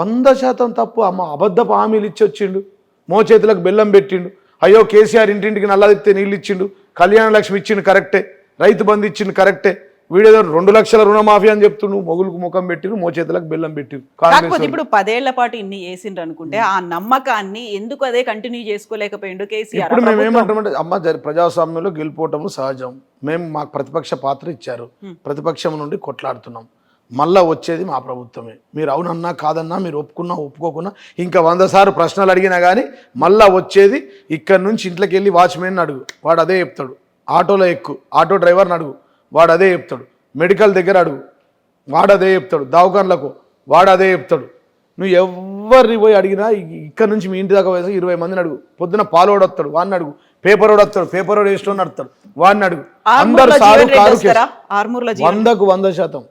100% తప్పు. అమ్మ అబద్ధపు హామీలు ఇచ్చి వచ్చిండు, మోచేతులకు బెల్లం పెట్టిండు. అయ్యో కేసీఆర్ ఇంటింటికి నల్ల తిప్పితే నీళ్ళు ఇచ్చిండు, కళ్యాణ లక్ష్మి ఇచ్చిండు కరెక్టే, రైతు బంధు ఇచ్చిండు కరెక్టే, వీడేదో 2 లక్షల రుణమాఫీ అని చెప్తుండు, మొగులకు ముఖం పెట్టిరు, మోచేతులకు బెల్లం పెట్టిరు. కాకపోతే ఇప్పుడు 10 ఏళ్ల పాటు ఇన్ని చేసిండ్రు అనుకుంటే ఆ నమ్మకాన్ని ఎందుకు అదే కంటిన్యూ చేసుకోలేకపోయిండు కేసీఆర్? ఇప్పుడు మేము ఏమంటామంటే అమ్మ ప్రజాస్వామ్యంలో గెలిపోవటం సహజం. మేము మాకు ప్రతిపక్ష పాత్ర ఇచ్చారు, ప్రతిపక్షం నుండి కొట్లాడుతున్నాం. మళ్ళా వచ్చేది మా ప్రభుత్వమే. మీరు అవునన్నా కాదన్నా, మీరు ఒప్పుకున్నా ఒప్పుకోకున్నా, ఇంకా 100 సార్లు ప్రశ్నలు అడిగినా కానీ మళ్ళా వచ్చేది ఇక్కడ నుంచి ఇంట్లోకి వెళ్ళి వాచ్మెన్ అడుగు, వాడు అదే చెప్తాడు. ఆటోలో ఎక్కు, ఆటో డ్రైవర్ని అడుగు, వాడు అదే చెప్తాడు. మెడికల్ దగ్గర అడుగు, వాడు అదే చెప్తాడు. దవాఖానలకు వాడు అదే చెప్తాడు. నువ్వు ఎవరిని పోయి అడిగినా ఇక్కడ నుంచి మీ ఇంటి దాకా పోయి 20 మందిని అడుగు. పొద్దున పాలోడు వస్తాడు, వాడిని అడుగు. పేపర్ వాడు వస్తాడు, పేపర్ వాడు వేస్ట్ నడుస్తాడు, వాడిని అడుగు. అందరు సారు కారు 100కు 100%,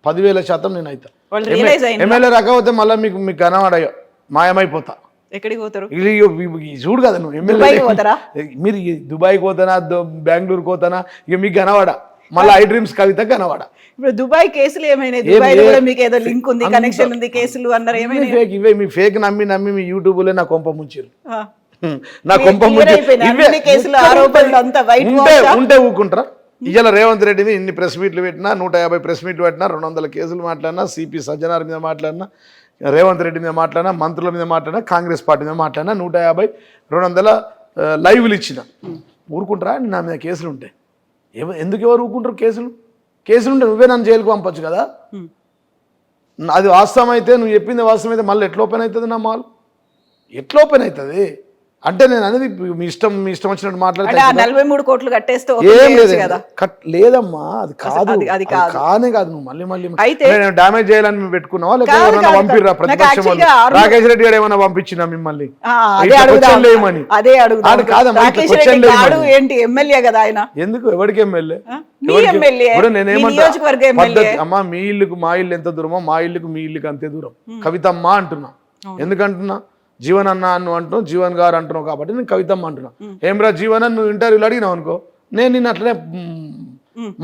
10,000% నేను అవుతా. ఎమ్మెల్యే రాకపోతే మళ్ళీ మీకు కనబడయో మాయమైపోతా. ఎక్కడికి పోతారు? చూడు కదా నువ్వు ఎమ్మెల్యే మీరు దుబాయ్కి పోతానా, బెంగళూరుకి పోతానా, ఇక మీకు కనవాడ మళ్ళీ ఐ డ్రీమ్స్ కవిత కనవాడ. ఇప్పుడు దుబాయ్ కేసులు ఏమైనా? దుబాయ్ కూడా మీకు ఏదో లింక్ ఉంది, కనెక్షన్ ఉంది, కేసులు అన్నారు. ఏమైనా ఫేక్ ఇవే, మీ ఫేక్ నమ్మి మీ యూట్యూబ్లో నా కొంప ముంచారు. నా కొంప ఉంటే ఊకుంటారా? ఇవాళ రేవంత్ రెడ్డిని ఇన్ని ప్రెస్ మీట్లు పెట్టినా, 150 ప్రెస్ మీట్లు పెట్టినా, 200 కేసులు మాట్లాడినా, సిపి సజ్జనార్ మీద మాట్లాడినా, రేవంత్ రెడ్డి మీద మాట్లాడినా, మంత్రుల మీద మాట్లాడినా, కాంగ్రెస్ పార్టీ మీద మాట్లాడినా, 150 200 లైవ్లు ఇచ్చిన ఊరుకుంటారా? నా మీద కేసులు ఉంటాయి. ఎందుకు ఎవరు ఊరుకుంటారు? కేసులు ఉంటే నువ్వే నన్ను జైలుకు పంపచ్చు కదా. అది వాస్తవం అయితే, నువ్వు చెప్పింది వాస్తవం అయితే మళ్ళీ ఎట్లా ఓపెన్ అవుతుంది నా మాల్? ఎట్లా ఓపెన్ అవుతుంది అంటే నేను అనేది మీ ఇష్టం వచ్చినట్టు మాట్లాడితే 43 కోట్లు కట్టేస్తే ఏం లేదు లేదమ్మా. అది కాదు, అది కానే కాదు. నువ్వు మళ్ళీ నేను డ్యామేజ్ చేయాలని మేము పెట్టుకున్నావా, లేకపోతే పంపిర్రా? ప్రతిపక్షం రాకేష్ రెడ్డి గారు ఏమైనా పంపించినా మిమ్మల్ని లేమని? ఎమ్మెల్యే కదా ఆయన, ఎందుకు? ఎవరికి ఎమ్మెల్యే? ఇప్పుడు అమ్మా మీ ఇల్లుకు మా ఇల్లు ఎంత దూరమో మా ఇల్లుకు మీ ఇల్లుకి అంతే దూరం. కవితమ్మ అంటున్నా. ఎందుకంటున్నా? జీవన్ అన్న నువ్వు అంటున్నావు, జీవన్ గారు అంటున్నావు కాబట్టి నేను కవితమ్మ అంటున్నా. ఏమ్రా జీవన్ అని నువ్వు ఇంటర్వ్యూలో అడిగినావు అనుకో, నేను నిన్ను అట్లనే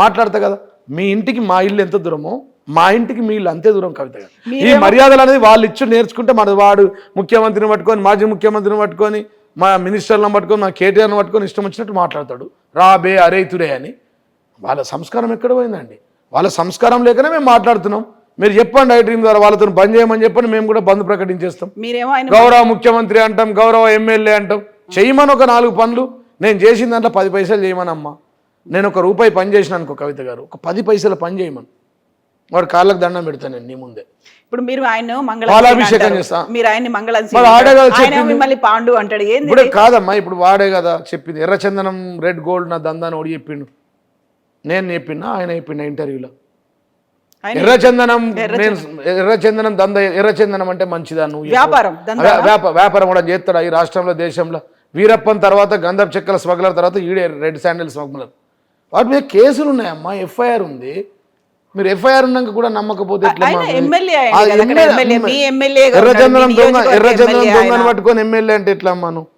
మాట్లాడతా కదా. మీ ఇంటికి మా ఇల్లు ఎంత దూరమో మా ఇంటికి మీ ఇల్లు అంతే దూరం కవిత గారు. ఈ మర్యాదలు అనేది వాళ్ళు ఇచ్చి నేర్చుకుంటే మన వాడు ముఖ్యమంత్రిని పట్టుకొని, మాజీ ముఖ్యమంత్రిని పట్టుకొని, మా మినిస్టర్లను పట్టుకొని, మా కేటీఆర్ని పట్టుకొని ఇష్టం వచ్చినట్టు మాట్లాడతాడు. రాబే అరేతుడే అని. వాళ్ళ సంస్కారం ఎక్కడ పోయిందండి? వాళ్ళ సంస్కారం లేకనే మేము మాట్లాడుతున్నాం. మీరు చెప్పండి ఐ డ్రీమ్ ద్వారా వాళ్ళతో బంద్ చేయమని చెప్పండి, మేము కూడా బంద్ ప్రకటించేస్తాం. గౌరవ ముఖ్యమంత్రి అంటాం, గౌరవ ఎమ్మెల్యే అంటాం. చేయమని ఒక 4 పనులు నేను చేసిన దాంట్లో 10 పైసలు చేయమనమ్మా. నేను ₹1 పని చేసిన అనుకో కవిత గారు, ఒక 10 పైసలు పని చేయమని వాడు కాళ్ళకు దండం పెడతాను నేను నీ ముందే. ఇప్పుడు మీరు ఆయన పాలాభిషేకం చేస్తా, మీరు ఆయన్ని పాండు అంటాడు. ఇప్పుడు కాదమ్మా, ఇప్పుడు వాడే కదా చెప్పింది. ఎర్రచందనం రెడ్ గోల్డ్ నా దందాన్ని ఓడి చెప్పిండు. నేను చెప్పినా ఆయన చెప్పిన ఇంటర్వ్యూలో. ఎర్రచందనం దంద, ఎర్రచందనం అంటే మంచిదా? నువ్వు వ్యాపారం కూడా చేస్తాడా ఈ రాష్ట్రంలో, దేశంలో? వీరప్పన్ తర్వాత గంధపు చెక్కల స్మగ్లర్ తర్వాత ఈడే రెడ్ శాండిల్ స్మగ్లర్. వాటి మీద కేసులు ఉన్నాయమ్మా, ఎఫ్ఐఆర్ ఉంది. మీరు ఎఫ్ఐఆర్ ఉన్నాక కూడా నమ్మకపోతే ఎర్రచందనం దొంగను పట్టుకొని ఎమ్మెల్యే అంటే ఎట్లా అమ్మా? నువ్వు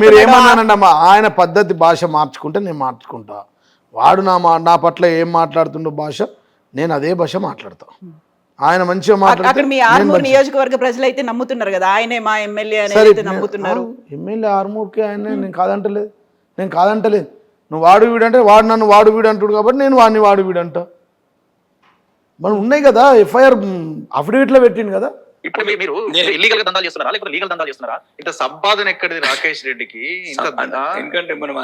మీరు ఏమన్నానండమ్మా? ఆయన పద్ధతి భాష మార్చుకుంటే నేను మార్చుకుంటా. వాడు నా పట్ల ఏం మాట్లాడుతుండో భాష, నేను అదే భాష మాట్లాడతా. ఆయన మంచిగా మాట్లాడుతారు. నియోజకవర్గ ప్రజలు అయితే నమ్ముతున్నారు కదా ఆయనే మా ఎమ్మెల్యే నమ్ముతున్నారు. ఎమ్మెల్యే ఆర్మూర్కి ఆయన నేను కాదంటలేదు. నువ్వు వాడు వీడంటే వాడు నన్ను వాడు వీడు అంటాడు కాబట్టి నేను వాడిని వాడు వీడంట. మనం ఉన్నాయి కదా, ఎఫ్ఐఆర్ అఫిడవిట్లో పెట్టిండు కదా. ఇప్పుడు మీరు ఇల్లీగల్ గా దందాలు చేస్తున్నారా లేకపోతే లీగల్ దందాలు చేస్తున్నారా? ఇంత సంపాదన ఎక్కడిది రాకేష్ రెడ్డికి? ఎందుకంటే మనం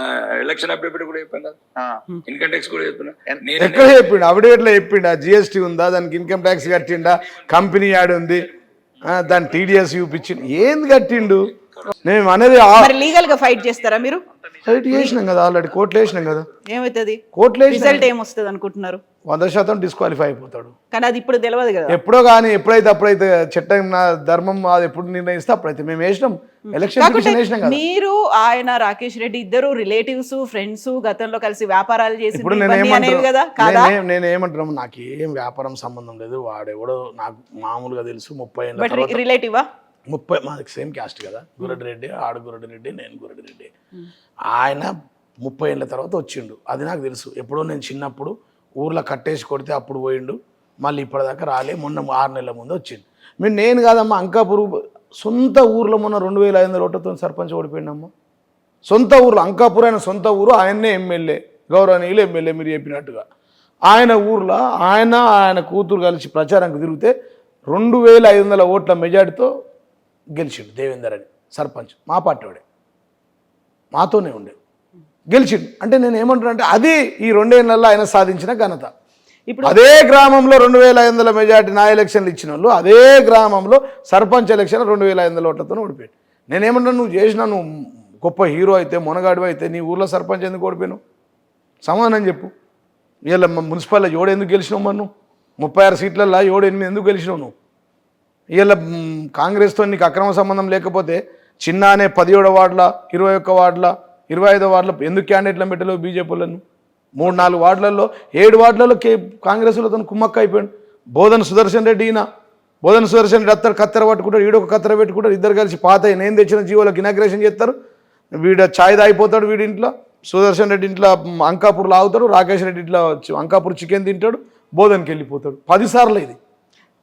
ఎలక్షన్ అప్డేట్ కూడా చెప్పాం కదా, ఇన్కమ్ ట్యాక్స్ కూడా చెప్పిన. ఎక్కడ చెప్పిండు? అఫిడవిట్లో చెప్పిండా? జిఎస్టీ ఉందా, దానికి ఇన్కమ్ ట్యాక్స్ కట్టిండా, కంపెనీ యాడ్ ఉంది, దాని టీడీఎస్ చూపించిండు, ఏంది కట్టిండు? నేను అనేది లీగల్ గా ఫైట్ చేస్తారా మీరు? ఫైట్ చేసినాం కదా, ఆల్రెడీ కోర్టులో వేసినాం కదా. ఏమవుతుంది? కోర్టులో రిజల్ట్ ఏమొస్తుంది అనుకుంటున్నారు? 100% డిస్క్వాలిఫై అయిపోతాడు. కానీ అది ఇప్పుడు తెలియదు కదా. ఎప్పుడో కానీ అప్పుడైతే చట్టం నా ధర్మం అది ఎప్పుడు నిర్ణయిస్తే అప్పుడైతే మేము వేసినాం. ఎలక్షన్ వేసినాం కదా. మీరు ఆయన రాకేష్ రెడ్డి ఇద్దరు రిలేటివ్స్, ఫ్రెండ్స్, గతంలో కలిసి వ్యాపారాలు చేసి ఇప్పుడు నేనేమంటున్నాము, నాకు ఏం వ్యాపారం సంబంధం లేదు. వాడెవడో నాకు మామూలుగా తెలుసు. 30 ఏళ్ళ రిలేటివా? 30 మాకు సేమ్ క్యాస్ట్ కదా. గురడి రెడ్డి, ఆడు గురడి రెడ్డి, నేను గురడి రెడ్డి. ఆయన 30 ఏళ్ళ తర్వాత వచ్చిండు, అది నాకు తెలుసు. ఎప్పుడో నేను చిన్నప్పుడు ఊర్లో కట్టేసి కొడితే అప్పుడు పోయిండు, మళ్ళీ ఇప్పటిదాకా రాలే. మొన్న 6 నెలల ముందు వచ్చిండు. నేను కాదమ్మా, అంకాపూర్ సొంత ఊర్లో మొన్న 2500 ఓట్లతో సర్పంచ్ ఓడిపోయిండమ్మా. సొంత ఊర్లో అంకాపూర్ ఆయన సొంత ఊరు, ఆయన్నే ఎమ్మెల్యే, గౌరవనీయులు ఎమ్మెల్యే మీరు చెప్పినట్టుగా. ఆయన ఊర్లో ఆయన కూతురు కలిసి ప్రచారానికి తిరిగితే 2500 ఓట్ల మెజార్టీతో గెలిచిండు దేవేందర్ అని సర్పంచ్. మా పార్టీ వాడే, మాతోనే ఉండే. గెలిచిండు. అంటే నేను ఏమంటున్నా అంటే అది ఈ 2 ఏళ్లలో ఆయన సాధించిన ఘనత. ఇప్పుడు అదే గ్రామంలో 2500 మెజార్టీ నా ఎలక్షన్లు ఇచ్చిన వాళ్ళు అదే గ్రామంలో సర్పంచ్ ఎలక్షన్ 2500 ఓట్లతో ఓడిపోయాడు. నేనేమన్నా నువ్వు చేసినా నువ్వు గొప్ప హీరో అయితే మొనగాడు అయితే నీ ఊర్లో సర్పంచ్ ఎందుకు ఓడిపోయావు? సమాధానం చెప్పు. ఇలా మున్సిపాల్లో ఎవడు ఎందుకు గెలిచినావు? మరి నువ్వు 36 సీట్లలో 7-8 ఎందుకు గెలిచినావు నువ్వు? ఇలా కాంగ్రెస్తో నీకు అక్రమ సంబంధం లేకపోతే చిన్న అనే 17 వార్డుల 21 వార్డుల 25 వార్డుల ఎందుకు క్యాండిడేట్లను పెట్టలేవు బీజేపీలను? 3-4 వార్డులలో 7 వార్డులలో కాంగ్రెస్లతో కుమ్మక్క అయిపోయాడు. బోధన సుదర్శన్ రెడ్డి బోధన సుదర్శన్ రెడ్డి కత్తెర పట్టుకుంటాడు, ఈడొక కత్తెర పెట్టుకుంటారు, ఇద్దరు కలిసి పాత నేను తెచ్చిన జీవోలకు ఇనాగ్రేషన్ చేస్తారు. వీడు ఛాయ్ తాగిపోతాడు, వీడి ఇంట్లో సుదర్శన్ రెడ్డి ఇంట్లో అంకాపూర్ లాగుతాడు, రాకేష్ రెడ్డి ఇంట్లో అంకాపూర్ చికెన్ తింటాడు, బోధనకి వెళ్ళిపోతాడు. 10 సార్లు ఇది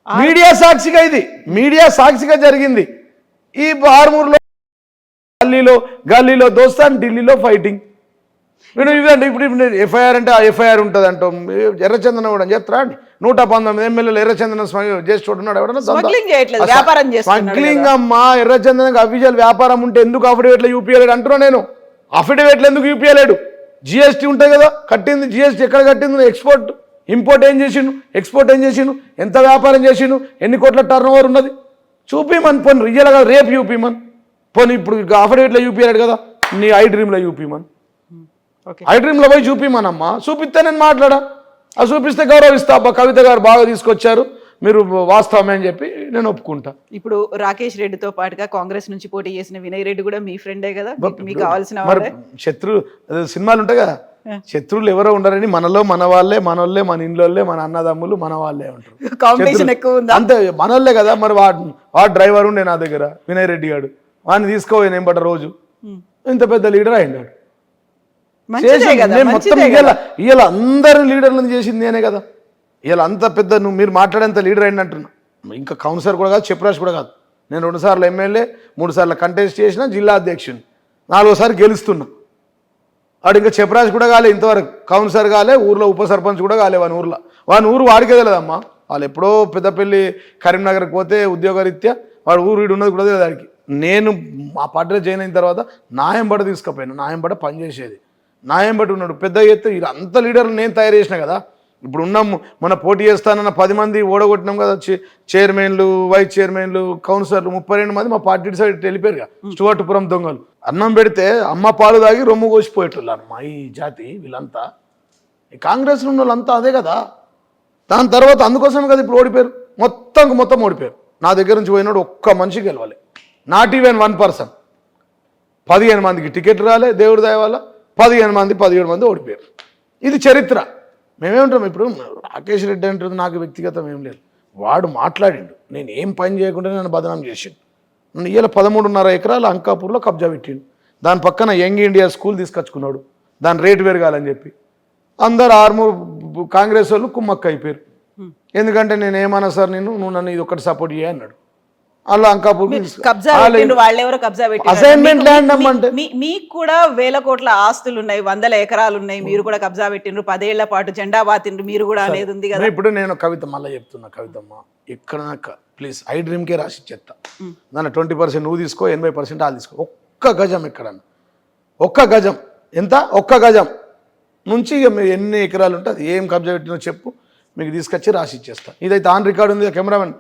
మీడియా సాక్షిగా, ఇది మీడియా సాక్షిగా జరిగింది. ఈ ఆర్మూర్లో గల్లీలో దోస్తాను, ఢిల్లీలో ఫైటింగ్. ఇప్పుడు ఎఫ్ఐఆర్ అంటే ఆ ఎఫ్ఐఆర్ ఉంటుంది అంటాం. ఎర్రచందనం కూడా చెప్తారా అండి? 119 ఎమ్మెల్యేలు ఎర్రచందనం చేసి చూడున్నాడు ఎవడన్నా? స్మగ్లింగ్ అమ్మా. ఎర్రచందనం అఫీషియల్ వ్యాపారం ఉంటే ఎందుకు అఫిడవిట్లు యూపీఎలేడు అంటున్నా నేను. అఫిడవిట్లు ఎందుకు యూపీఎలేడు? జిఎస్టీ ఉంటుంది కదా, కట్టింది. జిఎస్టీ ఎక్కడ కట్టింది? ఎక్స్పోర్ట్ ఇంపోర్ట్ ఏం చేసిండు, ఎక్స్పోర్ట్ ఏం చేసిండు, ఎంత వ్యాపారం చేసిండు, ఎన్ని కోట్ల టర్న్ ఓవర్ ఉన్నది చూపిమని. పోనీ రియల్గా రేపు యూపీమన్. పోనీ ఇప్పుడు అఫిడవిట్లో యూపీఎలేడు కదా, నీ ఐ డ్రీమ్లో యూపీమన్. ఐ డ్రీమ్లో పోయి చూపిమనమ్మా. చూపిస్తే నేను మాట్లాడా. అది చూపిస్తే గౌరవిస్తా. అబ్బా కవిత గారు బాగా తీసుకొచ్చారు, మీరు వాస్తవమే అని చెప్పి నేను ఒప్పుకుంటా. ఇప్పుడు రాకేష్ రెడ్డితో పాటుగా కాంగ్రెస్ నుంచి పోటీ చేసిన వినయ్ రెడ్డి కూడా మీ ఫ్రెండే కదా, మీకు కావాల్సిన సినిమాలు ఉంటాయి కదా, శత్రువులు ఎవరో ఉండరని మనలో మన వాళ్ళే, మనోళ్ళే, మన ఇండ్లోళ్ళే, మన అన్నదమ్ములు మన వాళ్ళే ఉంటారు. కాంపిటీషన్ ఎక్కువ ఉందా? అంతే, మనోళ్ళే కదా. మరి వాడు డ్రైవర్ ఉండే నా దగ్గర, వినయ్ రెడ్డి గారు. వాడిని తీసుకోవాలి నేను బట్ట రోజు. ఇంత పెద్ద లీడర్ అయిండాడు. మొత్తం ఇవాళ అందరు లీడర్లను చేసింది నేనే కదా. ఇవాళ అంత పెద్ద మీరు మాట్లాడేంత లీడర్ అయింది అంటున్నా. ఇంకా కౌన్సిలర్ కూడా కాదు, చెప్రాష్ కూడా కాదు. నేను 2 సార్లు ఎమ్మెల్యే, 3 సార్లు కంటెస్ట్ చేసిన, జిల్లా అధ్యక్షుని, 4వసారి గెలుస్తున్నా. వాడు ఇంకా చెప్రాష్ కూడా కాలే ఇంతవరకు, కౌన్సిలర్ కాలే, ఊర్లో ఉప సర్పంచ్ కూడా కాలే. వాని ఊరు వాడికే తెలియదమ్మా. వాళ్ళు ఎప్పుడో పెద్దపల్లి కరీంనగర్కి పోతే ఉద్యోగరీత్యా వాడు ఊరు వీడు ఉన్నది కూడా తెలియదు వాడికి. నేను మా పార్టీలో జాయిన్ అయిన తర్వాత నాయంబడ తీసుకుపోయాను, నాయంబడ పనిచేసేది, నాయంబడి ఉన్నాడు. పెద్ద ఎత్తు అంత లీడర్లు నేను తయారు చేసిన కదా. ఇప్పుడు ఉన్నాము, మన పోటీ చేస్తానన్న 10 మంది ఓడగొట్టినాం కదా. చైర్మన్లు, వైస్ చైర్మన్లు, కౌన్సిలర్లు 32 మంది మా పార్టీ సైడ్ వెళ్ళిపోయారు కదా. స్టువర్టుపురం దొంగలు అన్నం పెడితే అమ్మ పాలు తాగి రొమ్ము కోసిపోయేటోళ్ళు అమ్మా ఈ జాతి. వీళ్ళంతా ఈ కాంగ్రెస్లో ఉన్న వాళ్ళంతా అదే కదా. దాని తర్వాత అందుకోసమే కదా ఇప్పుడు ఓడిపోయారు, మొత్తం ఓడిపోయారు. నా దగ్గర నుంచి పోయినాడు ఒక్క మనిషి గెలవాలి, నాట్ ఈవెన్ 1%. 15 మందికి టికెట్ రాలే, దేవుడి దయ వల్ల 17 మంది ఓడిపోయారు. ఇది చరిత్ర. మేమేమంటాం ఇప్పుడు, రాకేష్ రెడ్డి అంటుంది నాకు వ్యక్తిగతం ఏం లేదు. వాడు మాట్లాడిండు, నేను ఏం పని చేయకుండా నన్ను బదనాం చేసిండు. నన్ను ఇవాళ 13.5 ఎకరాలు అంకాపూర్లో కబ్జా పెట్టిండు. దాని పక్కన యంగ్ ఇండియా స్కూల్ తీసుకొచ్చుకున్నాడు, దాని రేటు పెరగాలని చెప్పి. అందరు ఆర్మూర్ కాంగ్రెస్ వాళ్ళు కుమ్మక్క అయిపోయారు. ఎందుకంటే నేను ఏమన్నా సార్ నువ్వు నన్ను ఇది ఒక్కటి సపోర్ట్ చేయ అన్నాడు. అలా అంకాపూర్ అసైన్మెంట్ ల్యాండ్ అమ్మంటే మీకు కూడా వేల కోట్ల ఆస్తులు ఉన్నాయి, 100 ఎకరాలు ఉన్నాయి, మీరు కూడా కబ్జా పెట్టిండ్రు, 10 ఏళ్ల పాటు జెండా బాతిండ్రు, మీరు కూడా అనేది ఉంది కదా. ఇప్పుడు నేను కవిత మళ్ళీ చెప్తున్నా, కవితమ్మ ఎక్కడ ప్లీజ్ ఐ డ్రీమ్కే రాసి ఇచ్చేస్తా. దాన్ని 20% నువ్వు తీసుకో, 80% వాళ్ళు తీసుకో. ఒక్క గజం ఎక్కడన్నా, ఒక్క గజం ఎంత, ఒక్క గజం నుంచి ఇక మీరు ఎన్ని ఎకరాలు ఉంటే అది ఏం కబ్జా పెట్టినో చెప్పు, మీకు తీసుకొచ్చి రాసి ఇచ్చేస్తా. ఇదైతే ఆన్ రికార్డు ఉంది, కెమెరామెన్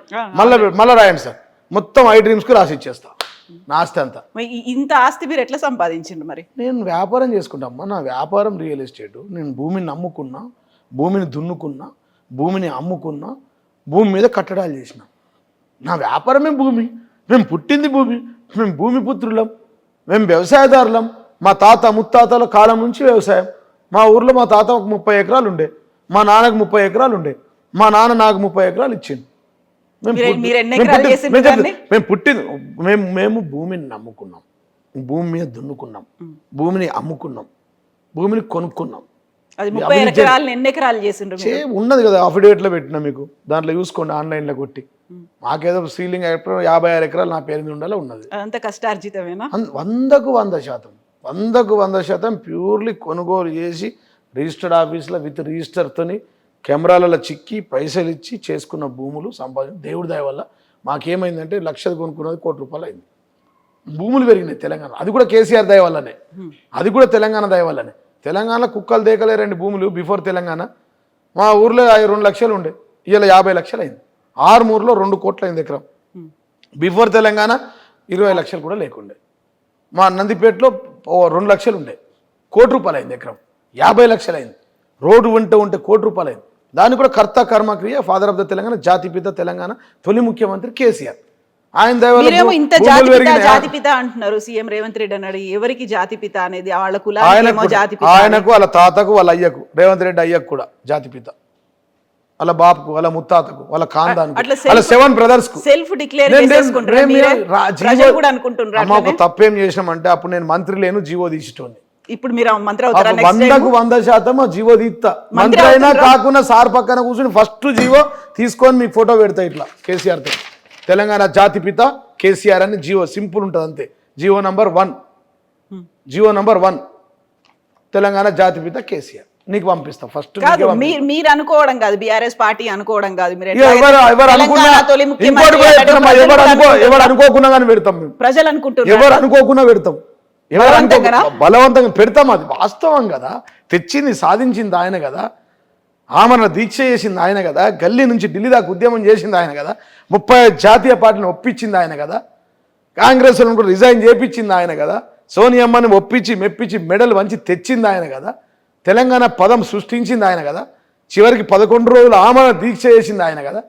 మళ్ళీ రాయండి సార్, మొత్తం ఐ డ్రీమ్స్కి రాసి ఇచ్చేస్తా నా ఆస్తి అంతా. ఇంత ఆస్తి మీరు ఎట్లా సంపాదించిండ్రు? మరి నేను వ్యాపారం చేసుకుంటామ్మా, నా వ్యాపారం రియల్ ఎస్టేట్. నేను భూమిని నమ్ముకున్నా, భూమిని దున్నుకున్నా, భూమిని అమ్ముకున్నా, భూమి మీద కట్టడాలు చేసిన. నా వ్యాపారమే భూమి, మేము పుట్టింది భూమి, మేము భూమి పుత్రులం, మేము వ్యవసాయదారులం. మా తాత ముత్తాతల కాలం నుంచి వ్యవసాయం. మా ఊర్లో మా తాత ఒక 30 ఎకరాలు ఉండే, మా నాన్నకు 30 ఎకరాలు ఉండే, మా నాన్న నాకు 30 ఎకరాలు ఇచ్చింది. మేము పుట్టింది మేము భూమిని నమ్ముకున్నాం, భూమి మీద దున్నుకున్నాం, భూమిని అమ్ముకున్నాం, భూమిని కొనుక్కున్నాం. ఉన్నది కదా అఫిడేవిట్లో పెట్టినా మీకు, దాంట్లో చూసుకోండి, ఆన్లైన్లో కొట్టి. మాకేదో సీలింగ్ 56 ఎకరాలు నా పేరు మీద ఉండాలి ఉన్నది. అంత కష్టార్జితమేనా? 100% ప్యూర్లీ కొనుగోలు చేసి రిజిస్టర్డ్ ఆఫీస్లో విత్ రిజిస్టర్తోని కెమెరాలలో చిక్కి పైసలు ఇచ్చి చేసుకున్న భూములు సంపాదించి దేవుడి దయ వల్ల మాకేమైందంటే 1,00,000 కొనుక్కున్నది ₹1,00,000 అయింది. భూములు పెరిగినాయి తెలంగాణ. అది కూడా కేసీఆర్ దయ వల్లనే, అది కూడా తెలంగాణ దయ వల్లనే. తెలంగాణలో కుక్కలు దేకలేరండి భూములు. బిఫోర్ తెలంగాణ మా ఊర్లో 2 లక్షలు ఉండే, ఇవాళ 50 లక్షలు అయింది. ఆరుమూరులో 2 కోట్లు అయింది ఎకరం. బిఫోర్ తెలంగాణ 20 లక్షలు కూడా లేకుండే. మా నందిపేటలో 2 లక్షలు ఉండే, ₹1 కోటి అయింది ఎకరం. 50 లక్షలు అయింది. రోడ్డు ఉంటే ₹1 కోటి అయింది. దానికి కూడా కర్త కర్మక్రియ ఫాదర్ ఆఫ్ ద తెలంగాణ, జాతిపిత తెలంగాణ తొలి ముఖ్యమంత్రి కేసీఆర్. ఆయన మీరేమో ఇంత జాతిపిత అంటున్నారు. సీఎం రేవంత్ రెడ్డి అన్నాడు ఎవరికి జాతిపిత అనేది, వాళ్ళ కులానికేమో జాతిపిత, ఆయనకు వాళ్ళ తాతకు వాళ్ళ అయ్యకు, రేవంత్ రెడ్డి అయ్యకు కూడా జాతిపిత, వాళ్ళ బాపుకు వాళ్ళ ముత్తాతకు వాళ్ళ ఖాందానికి వాళ్ళ 7 బ్రదర్స్ కు సెల్ఫ్ డిక్లేర్ అమ్మ తప్పేం చేసినామంటే అప్పుడు నేను మంత్రి లేను, జీవో తీసేటోని. ఇప్పుడు మీరు మంత్రి అవుతారా? 100కు 100% జీవో తీస్తా. మంత్రి అయినా కాకుండా సార్ పక్కన కూర్చుని ఫస్ట్ జీవో తీసుకొని మీకు ఫోటో పెడతా ఇట్లా కేసీఆర్ తో. తెలంగాణ జాతిపిత కేసీఆర్ అని జీవో సింపుల్ ఉంటుంది అంతే. GO number 1, GO number 1 Telangana జాతిపిత కేసీఆర్ నీకు పంపిస్తా. ఫస్ట్ మీరు అనుకోవడం కాదు, బీఆర్ఎస్ పార్టీ అనుకోవడం కాదు, ఎవరు అనుకోకుండా కానీ పెడతాం మేము. ప్రజలు అనుకుంటున్నారు, ఎవరు అనుకోకుండా పెడతాం, బలవంతంగా పెడతాం. అది వాస్తవం కదా. తెచ్చింది సాధించింది ఆయన కదా, ఆమరణ దీక్ష చేసింది ఆయన కదా, గల్లీ నుంచి ఢిల్లీ దాకా ఉద్యమం చేసింది ఆయన కదా, 35 జాతీయ పార్టీని ఒప్పించింది ఆయన కదా, కాంగ్రెస్ కూడా రిజైన్ చేయించింది ఆయన కదా, సోనియమ్మని ఒప్పించి మెప్పించి మెడల్ వంచి తెచ్చింది ఆయన కదా, తెలంగాణ పదం సృష్టించింది ఆయన కదా, చివరికి 11 రోజులు ఆమరణ దీక్ష చేసింది ఆయన కదా.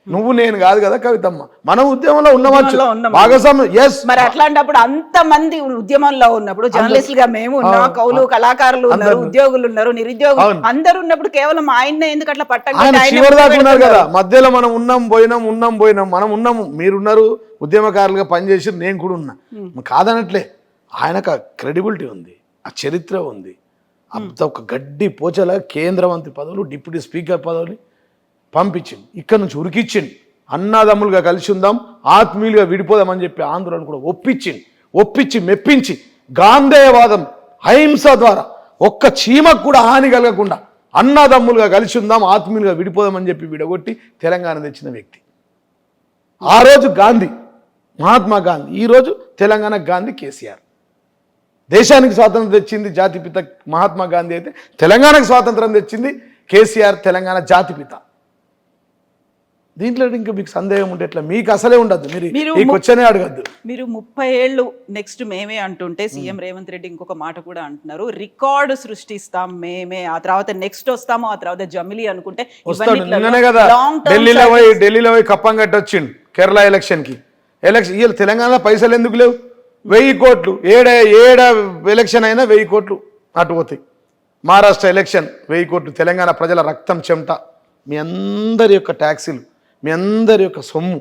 నువ్వు నేను కాదు కదా కవితమ్మ, మన ఉద్యమంలో ఉన్నవచ్చు భాగస్వామ్యం. ఎస్, మరి అట్లాంటప్పుడు అంత మంది ఉద్యమంలో ఉన్నప్పుడు జర్నలిస్టులుగా మేము ఉన్నాం, కవులు కళాకారులు ఉన్నారు, ఉద్యోగులు ఉన్నారు, నిరుద్యోగులు అందరు ఉన్నప్పుడు కేవలం ఆయన ఎందుకు అట్లా పట్టండి కదా. మధ్యలో మనం ఉన్నాం పోయినాం మనం ఉన్నాము, మీరున్నారు ఉద్యమకారులుగా పనిచేసి, నేను కూడా ఉన్నా, కాదనట్లే. ఆయనకు ఆ క్రెడిబిలిటీ ఉంది, ఆ చరిత్ర ఉంది. అంత ఒక గడ్డి పోచల కేంద్ర మంత్రి పదవులు, డిప్యూటీ స్పీకర్ పదవులు పంపించింది, ఇక్కడ నుంచి ఉరికిచ్చింది. అన్నాదమ్ములుగా కలిసి ఉందాం, ఆత్మీయులుగా విడిపోదామని చెప్పి ఆంధ్రులను కూడా ఒప్పించి మెప్పించి గాంధేయవాదం అహింస ద్వారా ఒక్క చీమకు కూడా హాని కలగకుండా అన్నాదమ్ములుగా కలిసి ఉందాం, ఆత్మీయులుగా విడిపోదామని చెప్పి విడగొట్టి తెలంగాణ తెచ్చిన వ్యక్తి. ఆ రోజు గాంధీ, మహాత్మా గాంధీ, ఈరోజు తెలంగాణ గాంధీ కేసీఆర్. దేశానికి స్వాతంత్రం తెచ్చింది జాతిపిత మహాత్మా గాంధీ అయితే, తెలంగాణకు స్వాతంత్రం తెచ్చింది కేసీఆర్, తెలంగాణ జాతిపిత. దీంట్లో ఇంకా మీకు సందేహం ఉంటే ఎట్లా? మీకు అసలే ఉండద్దు, మీరు ఈ క్వశ్చనే అడగద్దు. మీరు 30 ఏళ్ళు నెక్స్ట్ మేమే అంటుంటే సీఎం రేవంత్ రెడ్డి ఇంకొక మాట కూడా అంటున్నారు, రికార్డు సృష్టిస్తాం మేమే, ఆ తర్వాత నెక్స్ట్ వస్తాము, ఆ తర్వాత జమిలీ అనుకుంటే వస్తాడు. నిన్ననే కదా ఢిల్లీలో పోయి కప్పం కట్టొచ్చిండు కేరళ ఎలక్షన్కి. వీళ్ళు తెలంగాణలో పైసలు ఎందుకు లేవు? 1000 కోట్లు ఏడ ఎలక్షన్ అయినా 1000 కోట్లు అటు పోతాయి. మహారాష్ట్ర ఎలక్షన్ 1000 కోట్లు, తెలంగాణ ప్రజల రక్తం చెమట, మీ అందరి యొక్క ట్యాక్సీలు, మీ అందరి యొక్క సొమ్ము,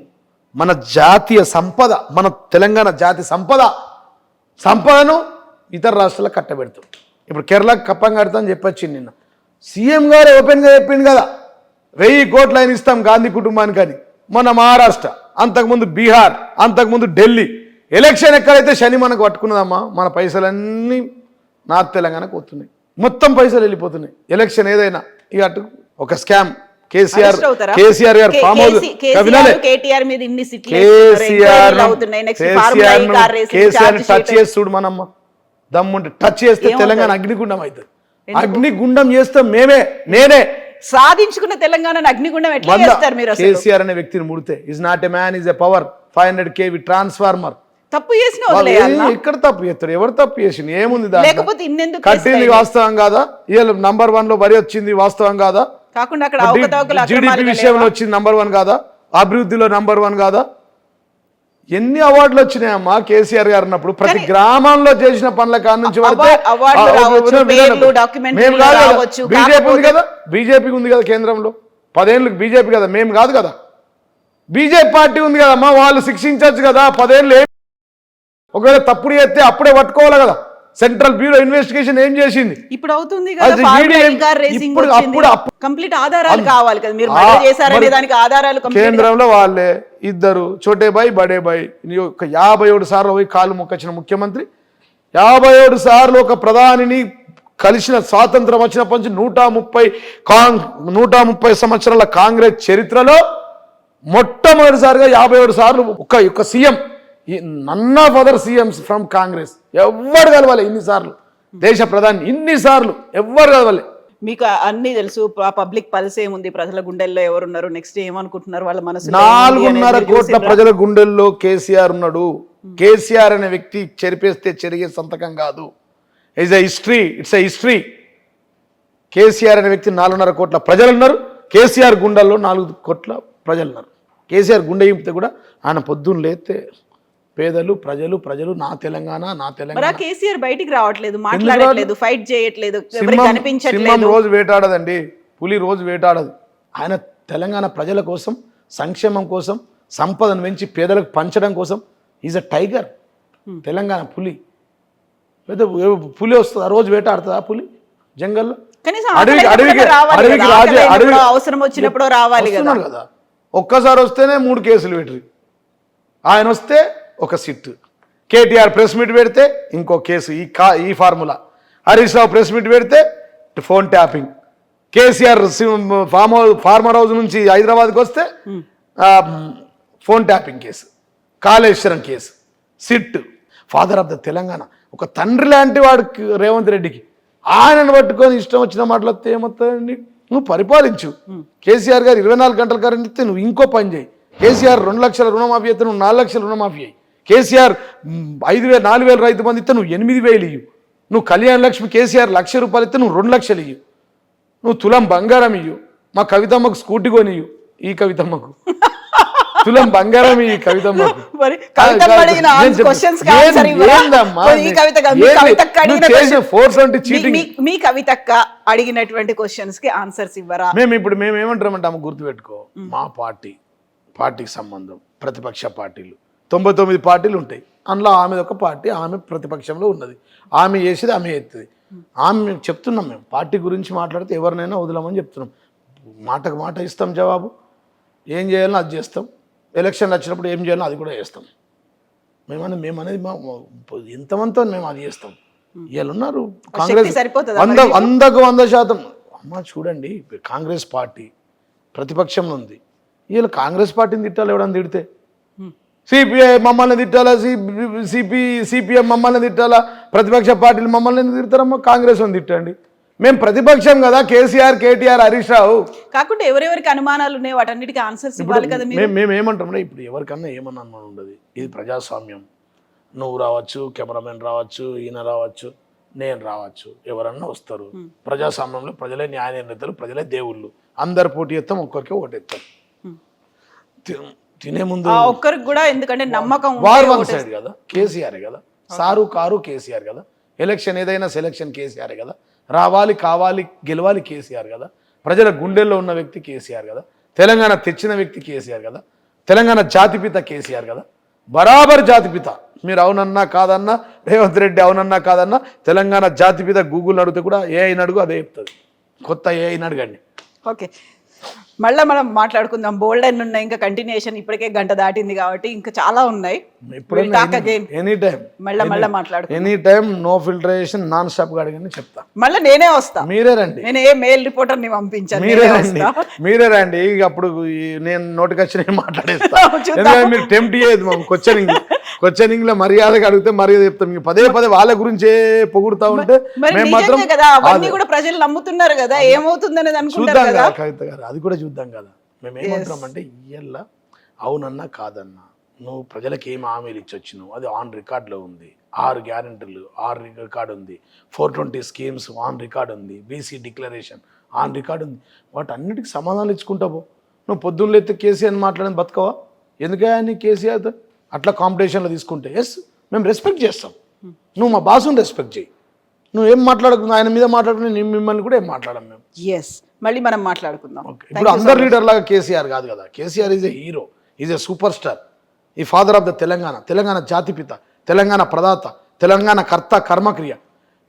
మన జాతీయ సంపద, మన తెలంగాణ జాతి సంపదను ఇతర రాష్ట్రాలకు కట్టబెడతాం. ఇప్పుడు కేరళకు కప్పం కడతాం అని చెప్పొచ్చింది నిన్న సీఎం గారు, ఓపెన్గా చెప్పింది కదా 1000 కోట్లు ఆయన ఇస్తాం గాంధీ కుటుంబానికి అని. మన మహారాష్ట్ర, అంతకుముందు బీహార్, అంతకుముందు ఢిల్లీ. ఎలక్షన్ ఎక్కడైతే శని మనకు పట్టుకున్నదమ్మా, మన పైసలన్నీ నార్త్ తెలంగాణకు వస్తున్నాయి, మొత్తం పైసలు వెళ్ళిపోతున్నాయి. ఎలక్షన్ ఏదైనా ఇక అటు ఒక స్కామ్. కేసీఆర్ గారు ఫామ్ హౌస్ టచ్ చేస్తుడు, మనమ్మ దమ్ముంటే టచ్ చేస్తే తెలంగాణ అగ్నిగుండం అవుతుంది. అగ్నిగుండం చేస్తాం నేనే సాధించుకున్న తెలంగాణ అగ్నిగుండం ఎట్లా చేస్తారు మీరు? కేసీఆర్ అనే వ్యక్తిని ముడితే is not a man, is a power, 500 kV transformer. తప్పు చేసిన ఎక్కడ తప్పు చేస్తారు? ఎవరు తప్పు చేసింది? ఏముంది దాంట్లో? కట్టింది వాస్తవం కాదా? ఇవాళ నంబర్ 1 లో వరి వచ్చింది వాస్తవం కాదా? జీడిపి విషయంలో వచ్చింది నంబర్ 1 కాదా? అభివృద్ధిలో నంబర్ 1 కాదా? ఎన్ని అవార్డులు వచ్చినాయమ్మా కేసీఆర్ గారు ఉన్నప్పుడు? ప్రతి గ్రామంలో చేసిన పనుల కాడ నుంచి బీజేపీ ఉంది కదా, బీజేపీ ఉంది కదా కేంద్రంలో 10 ఏళ్ళు బీజేపీ కదా, మేము కాదు కదా. బీజేపీ పార్టీ ఉంది కదమ్మా, వాళ్ళు శిక్షించచ్చు కదా. 10 ఏళ్ళు ఒకవేళ తప్పుడు చేస్తే అప్పుడే పట్టుకోవాలి కదా. సెంట్రల్ బ్యూరో ఇన్వెస్టిగేషన్ ఏం చేసింది? ఇప్పుడు అవుతుంది కదా, కంప్లీట్ ఆధారాలు కావాలి కదా, మీరు చేశారనే దానికి ఆధారాలు. కేంద్రంలో వాళ్ళే ఇద్దరు, చోటే బాయ్ బడే బాయ్, 57 సార్లు పోయి కాలు మొక్కొచ్చిన ముఖ్యమంత్రి, 57 సార్లు ఒక ప్రధానిని కలిసిన స్వాతంత్రం వచ్చినప్పటి నుంచి 130 సంవత్సరాల కాంగ్రెస్ చరిత్రలో మొట్టమొదటిసారిగా 57 సార్లు ఒక CM none of other CMs from Congress ఎవ్వరు కలవాలి ఇన్నిసార్లు, దేశ ప్రధాని ఇన్నిసార్లు ఎవ్వరు కలవాలి. మీకు అన్ని తెలుసు, పబ్లిక్ పల్స్ ఏముంది, ప్రజల గుండెల్లో ఎవరున్నారు, నెక్స్ట్ ఏమనుకుంటున్నారు, వాళ్ళ మనసు 4.5 కోట్ల ప్రజల గుండెల్లో కేసీఆర్ ఉన్నాడు. కేసీఆర్ అనే వ్యక్తి చెరిపేస్తే చెరిగే సంతకం కాదు. It's a history. కేసీఆర్ అనే వ్యక్తి 4.5 కోట్ల ప్రజలు ఉన్నారు. కేసీఆర్ గుండెల్లో 4 కోట్ల ప్రజలు ఉన్నారు. కేసీఆర్ గుండె ఇంపితే కూడా ఆయన పొద్దున్న లేస్తే పేదలు ప్రజలు నా తెలంగాణ నా తెలంగాణ. కేసీఆర్ బయటికి రావట్లేదు, మాట్లాడట్లేదు, ఫైట్ చేయట్లేదు, సింహం రోజు వేటాడదండి, పులి రోజు వేటాడదు. ఆయన తెలంగాణ ప్రజల కోసం, సంక్షేమం కోసం, సంపదను పెంచి పేదలకు పంచడం కోసం ఈజ్ అ టైగర్. తెలంగాణ పులి. పెద్ద పులి వస్తుంది, ఆ రోజు వేటాడుతుంది ఆ పులి జంగల్లో. అవసరం వచ్చినప్పుడు రావాలి కదా. ఒక్కసారి వస్తేనే 3 కేసులు పెట్టరు. ఆయన వస్తే ఒక సిట్, కేటీఆర్ ప్రెస్ మీట్ పెడితే ఇంకో కేసు, ఈ formula. Harish Rao press meet పెడితే phone tapping. KCR farmer house నుంచి హైదరాబాద్కి వస్తే phone tapping case, Kaleshwaram case, SIT. Father of the Telangana, ఒక తండ్రి లాంటి వాడికి రేవంత్ రెడ్డికి. ఆయనను పట్టుకొని ఇష్టం వచ్చిన మాటలతో ఏమవుతాయండి? నువ్వు పరిపాలించు. కేసీఆర్ గారు 24 గంటల కరెంట్ ఇస్తే నువ్వు ఇంకో పని చేయి. కేసీఆర్ 2 లక్షల రుణమాఫీ అయితే నువ్వు 4 లక్షల రుణమాఫీ అయ్యి. కేసీఆర్ 5,000 4,000 రైతు బంధు ఇస్తే నువ్వు 8,000 ఇయ్యు. నువ్వు కళ్యాణ లక్ష్మి కేసీఆర్ 1,00,000 రూపాయలు ఇస్తే నువ్వు 2 లక్షలు ఇయ్యు. నువ్వు తులం బంగారం ఇయ్యు. మా కవితమ్మకు స్కూటీ కొనియ్యు. ఈ కవితమ్మకు తులం బంగారం ఈ కవితమ్మకు. మీ కవితక్క అడిగినటువంటి క్వశ్చన్స్ కి ఆన్సర్స్ ఇవ్వరా? మేము ఏమంటామంటే ఆమె గుర్తుపెట్టుకో, మా పార్టీకి సంబంధం ప్రతిపక్ష పార్టీలు 99 పార్టీలు ఉంటాయి. అందులో ఆమె ఒక పార్టీ, ఆమె ప్రతిపక్షంలో ఉన్నది. ఆమె చేసేది ఆమె ఎత్తుంది. ఆమె చెప్తున్నాం, మేము పార్టీ గురించి మాట్లాడితే ఎవరినైనా వదలమని చెప్తున్నాం. మాటకు మాట ఇస్తాం జవాబు. ఏం చేయాలో అది చేస్తాం. ఎలక్షన్లు వచ్చినప్పుడు ఏం చేయాలో అది కూడా చేస్తాం. మేమనేది ఎంతమంతో మేము అది చేస్తాం. వీళ్ళు ఉన్నారు కాంగ్రెస్ 100% అమ్మ చూడండి, కాంగ్రెస్ పార్టీ ప్రతిపక్షంలో ఉంది. వీళ్ళు కాంగ్రెస్ పార్టీని తిట్టాలి. ఎవడని తిడితే సిపిఐ మమ్మల్ని తిట్టాలా, సిపిఎం మమ్మల్ని తిట్టాలా, ప్రతిపక్ష పార్టీలు మమ్మల్ని ఎందుకు తిడతారమ్మా? కాంగ్రెస్ అని తిట్టండి. మేము ప్రతిపక్షం కదా, కేసీఆర్, కేటీఆర్, హరీష్ రావు. కాకుండా ఎవరెవరికి అనుమానాలు ఉన్నాయి వాటన్నిటికీ ఆన్సర్స్ ఇవ్వాలి కదా. మేము ఏమంటామంటే ఇప్పుడు ఎవరికన్నా ఏమన్నా అనుమానం ఉండదు. ఇది ప్రజాస్వామ్యం. నువ్వు రావచ్చు, కెమెరామెన్ రావచ్చు, ఈయన రావచ్చు, నేను రావచ్చు, ఎవరన్నా వస్తారు. ప్రజాస్వామ్యంలో ప్రజలే న్యాయ నిర్ణేతలు, ప్రజలే దేవుళ్ళు. అందరు పోటీ ఎత్తాం, ఒక్కరికే ఓటెత్తాం. తినే ముందు ఒక్కరికి కూడా, ఎందుకంటే నమ్మకం వార్ వన్ సైడ్ కదా, కేసీఆర్ కదా, సారు కారు కేసీఆర్ కదా, ఎలక్షన్ ఏదైనా సెలక్షన్ కేసీఆర్ కదా, రావాలి కావాలి గెలవాలి కేసీఆర్ కదా, ప్రజల గుండెల్లో ఉన్న వ్యక్తి కేసీఆర్ కదా, తెలంగాణ తెచ్చిన వ్యక్తి కేసీఆర్ కదా, తెలంగాణ జాతిపిత కేసీఆర్ కదా, బరాబర్ జాతిపిత. మీరు అవునన్నా కాదన్నా, రేవంత్ రెడ్డి అవునన్నా కాదన్నా, తెలంగాణ జాతిపిత గూగుల్ అడిగితే కూడా ఏఐని అడుగు అదే చెప్తుంది. కొత్త ఏఐని అడగండి. ఓకే, మళ్ళీ మనం మాట్లాడుకుందాం. బోల్డ్ అని ఉన్నాయి, ఇంకా కంటిన్యూషన్. ఇప్పటికే 1 గంట దాటింది కాబట్టి ఇంకా చాలా ఉన్నాయి. మళ్ళీ మాట్లాడుకుందాం. Any time no filtration, non stop గా అడిగి చెప్తా. మళ్ళీ నేనే వస్తా. మీరే రండి. నేను ఏ మెయిల్ రిపోర్టర్ ని పంపించాను. మీరే రండి. అప్పుడు నేను నోటికి వచ్చి మాట్లాడేస్తా. మీరు టెంప్ట్ చేయదు మాకు. క్వశ్చనింగ్ లో మర్యాదగా అడిగితే మర్యాద చెప్తాం. పదే వాళ్ళ గురించే పొగుడుతా ఉంటే మేము మాత్రం అవన్నీ కూడా ప్రజలు నమ్ముతున్నారు కదా, ఏమవుతుందనేది అనుకుంటారు కదా. కవిత గారు అది కూడా చూద్దాం కదా. మేము ఏమంటామంటే ఇయ్యల్లా అవునన్నా కాదన్నా, నువ్వు ప్రజలకు ఏం హామీలు ఇచ్చొచ్చినావు అది ఆన్ రికార్డులో ఉంది. 6 గ్యారెంటీలు ఆన్ రికార్డు ఉంది. 420 స్కీమ్స్ ఆన్ రికార్డు ఉంది. బీసీ డిక్లరేషన్ ఆన్ రికార్డు ఉంది. వాటన్నిటికీ సమాధానాలు ఇచ్చుకుంటావు. నువ్వు పొద్దున్న ఎత్తే కేసీఆర్ మాట్లాడని బతకవా? ఎందుకయ్యా నీ కేసీఆర్ అట్లా కాంపిటీషన్లో తీసుకుంటే? ఎస్, మేము రెస్పెక్ట్ చేస్తాం. నువ్వు మా బాసుని రెస్పెక్ట్ చేయి. నువ్వు ఏం మాట్లాడుకున్నా ఆయన మీద మాట్లాడుకుని మిమ్మల్ని కూడా ఏం మాట్లాడాం మేము. ఎస్, మళ్ళీ మనం మాట్లాడుకుందాం. ఇప్పుడు అందరు లీడర్ లాగా కేసీఆర్ కాదు కదా. KCR is a hero, is a super star, ఈ ఫాదర్ ఆఫ్ ద తెలంగాణ జాతిపిత, తెలంగాణ ప్రదాత, తెలంగాణ కర్త కర్మక్రియ.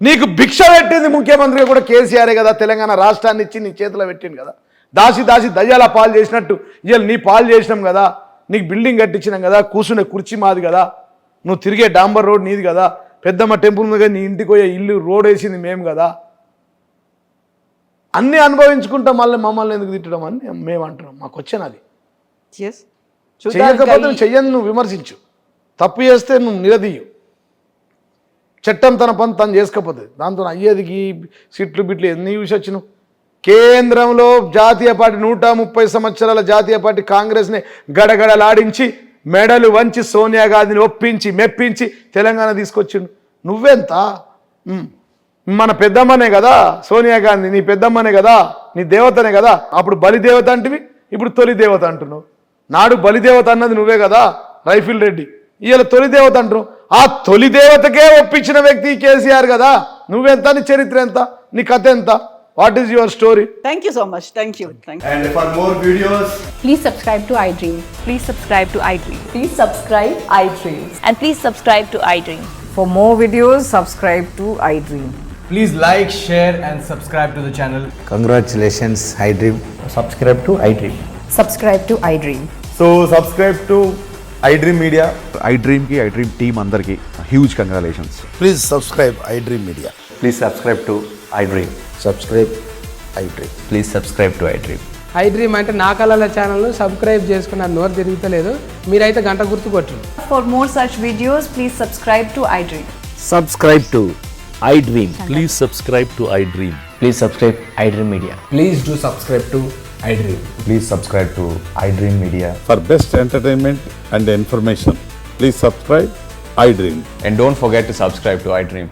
నీకు భిక్ష పెట్టింది ముఖ్యమంత్రిగా కూడా కేసీఆరే కదా. తెలంగాణ రాష్ట్రాన్ని ఇచ్చి నీ చేతిలో పెట్టింది కదా. దాసి దయ్యాల పాలు చేసినట్టు ఇవాళ నీ పాలు చేసినాం కదా. నీకు బిల్డింగ్ కట్టించినాం కదా, కూర్చునే కుర్చీ మాది కదా, నువ్వు తిరిగే డాంబర్ రోడ్ నీది కదా, పెద్దమ్మ టెంపుల్ ఉంది కదా, నీ ఇంటికి పోయే ఇల్లు రోడ్ వేసింది మేము కదా. అన్నీ అనుభవించుకుంటాం, మమ్మల్ని ఎందుకు తిట్టడం అని మేము అంటున్నాం. మాకు వచ్చాను అది. చేయకపోతే చెయ్యని నువ్వు విమర్శించు. తప్పు చేస్తే నువ్వు నిలదీయు. చట్టం తన పని తను చేసుకోపోతుంది. దాంతో అయ్యేదికి సీట్లు బిట్లు ఎన్ని చూసి వచ్చినావు. కేంద్రంలో జాతీయ పార్టీ 130 సంవత్సరాల జాతీయ పార్టీ కాంగ్రెస్ని గడగడలాడించి మెడలు వంచి సోనియా గాంధీని ఒప్పించి మెప్పించి తెలంగాణ తీసుకొచ్చిండు. నువ్వెంత? మన పెద్దమ్మనే కదా సోనియా గాంధీ, నీ పెద్దమ్మనే కదా, నీ దేవతనే కదా. అప్పుడు బలిదేవత అంటివి, ఇప్పుడు తొలి దేవత అంటున్నావు. నాడు బలిదేవత అన్నది నువ్వే కదా రైఫిల్ రెడ్డి, ఇవాళ తొలి దేవత అంటున్నావు. ఆ తొలి దేవతకే ఒప్పించిన వ్యక్తి కేసీఆర్ కదా. నువ్వెంత, నీ చరిత్ర ఎంత, నీ కథ ఎంత? What is your story? Thank you so much. Thank you. And for more videos, Please subscribe to iDream. Please subscribe to iDream. Please subscribe iDream. And please subscribe to iDream. For more videos, subscribe to iDream. please like, share, and subscribe to the channel. Congratulations, iDream. Subscribe to iDream. Subscribe to iDream. So subscribe to iDream Media. iDream ki iDream team andarki huge congratulations. Please subscribe iDream media. Please subscribe to iDream. Subscribe iDream. Please subscribe to iDream. iDream అంటే నా కళల ఛానల్ను subscribe చేసుకున్న నోరు తిరుగుతలేదు. మీరైతే గంట గుర్తు కొట్టండి. For more such videos, please subscribe to iDream. Subscribe to iDream. Please subscribe to iDream. Please subscribe iDream Media. Please do subscribe to iDream. Please subscribe to iDream Media. For best entertainment and information, please subscribe iDream. And don't forget to subscribe to iDream.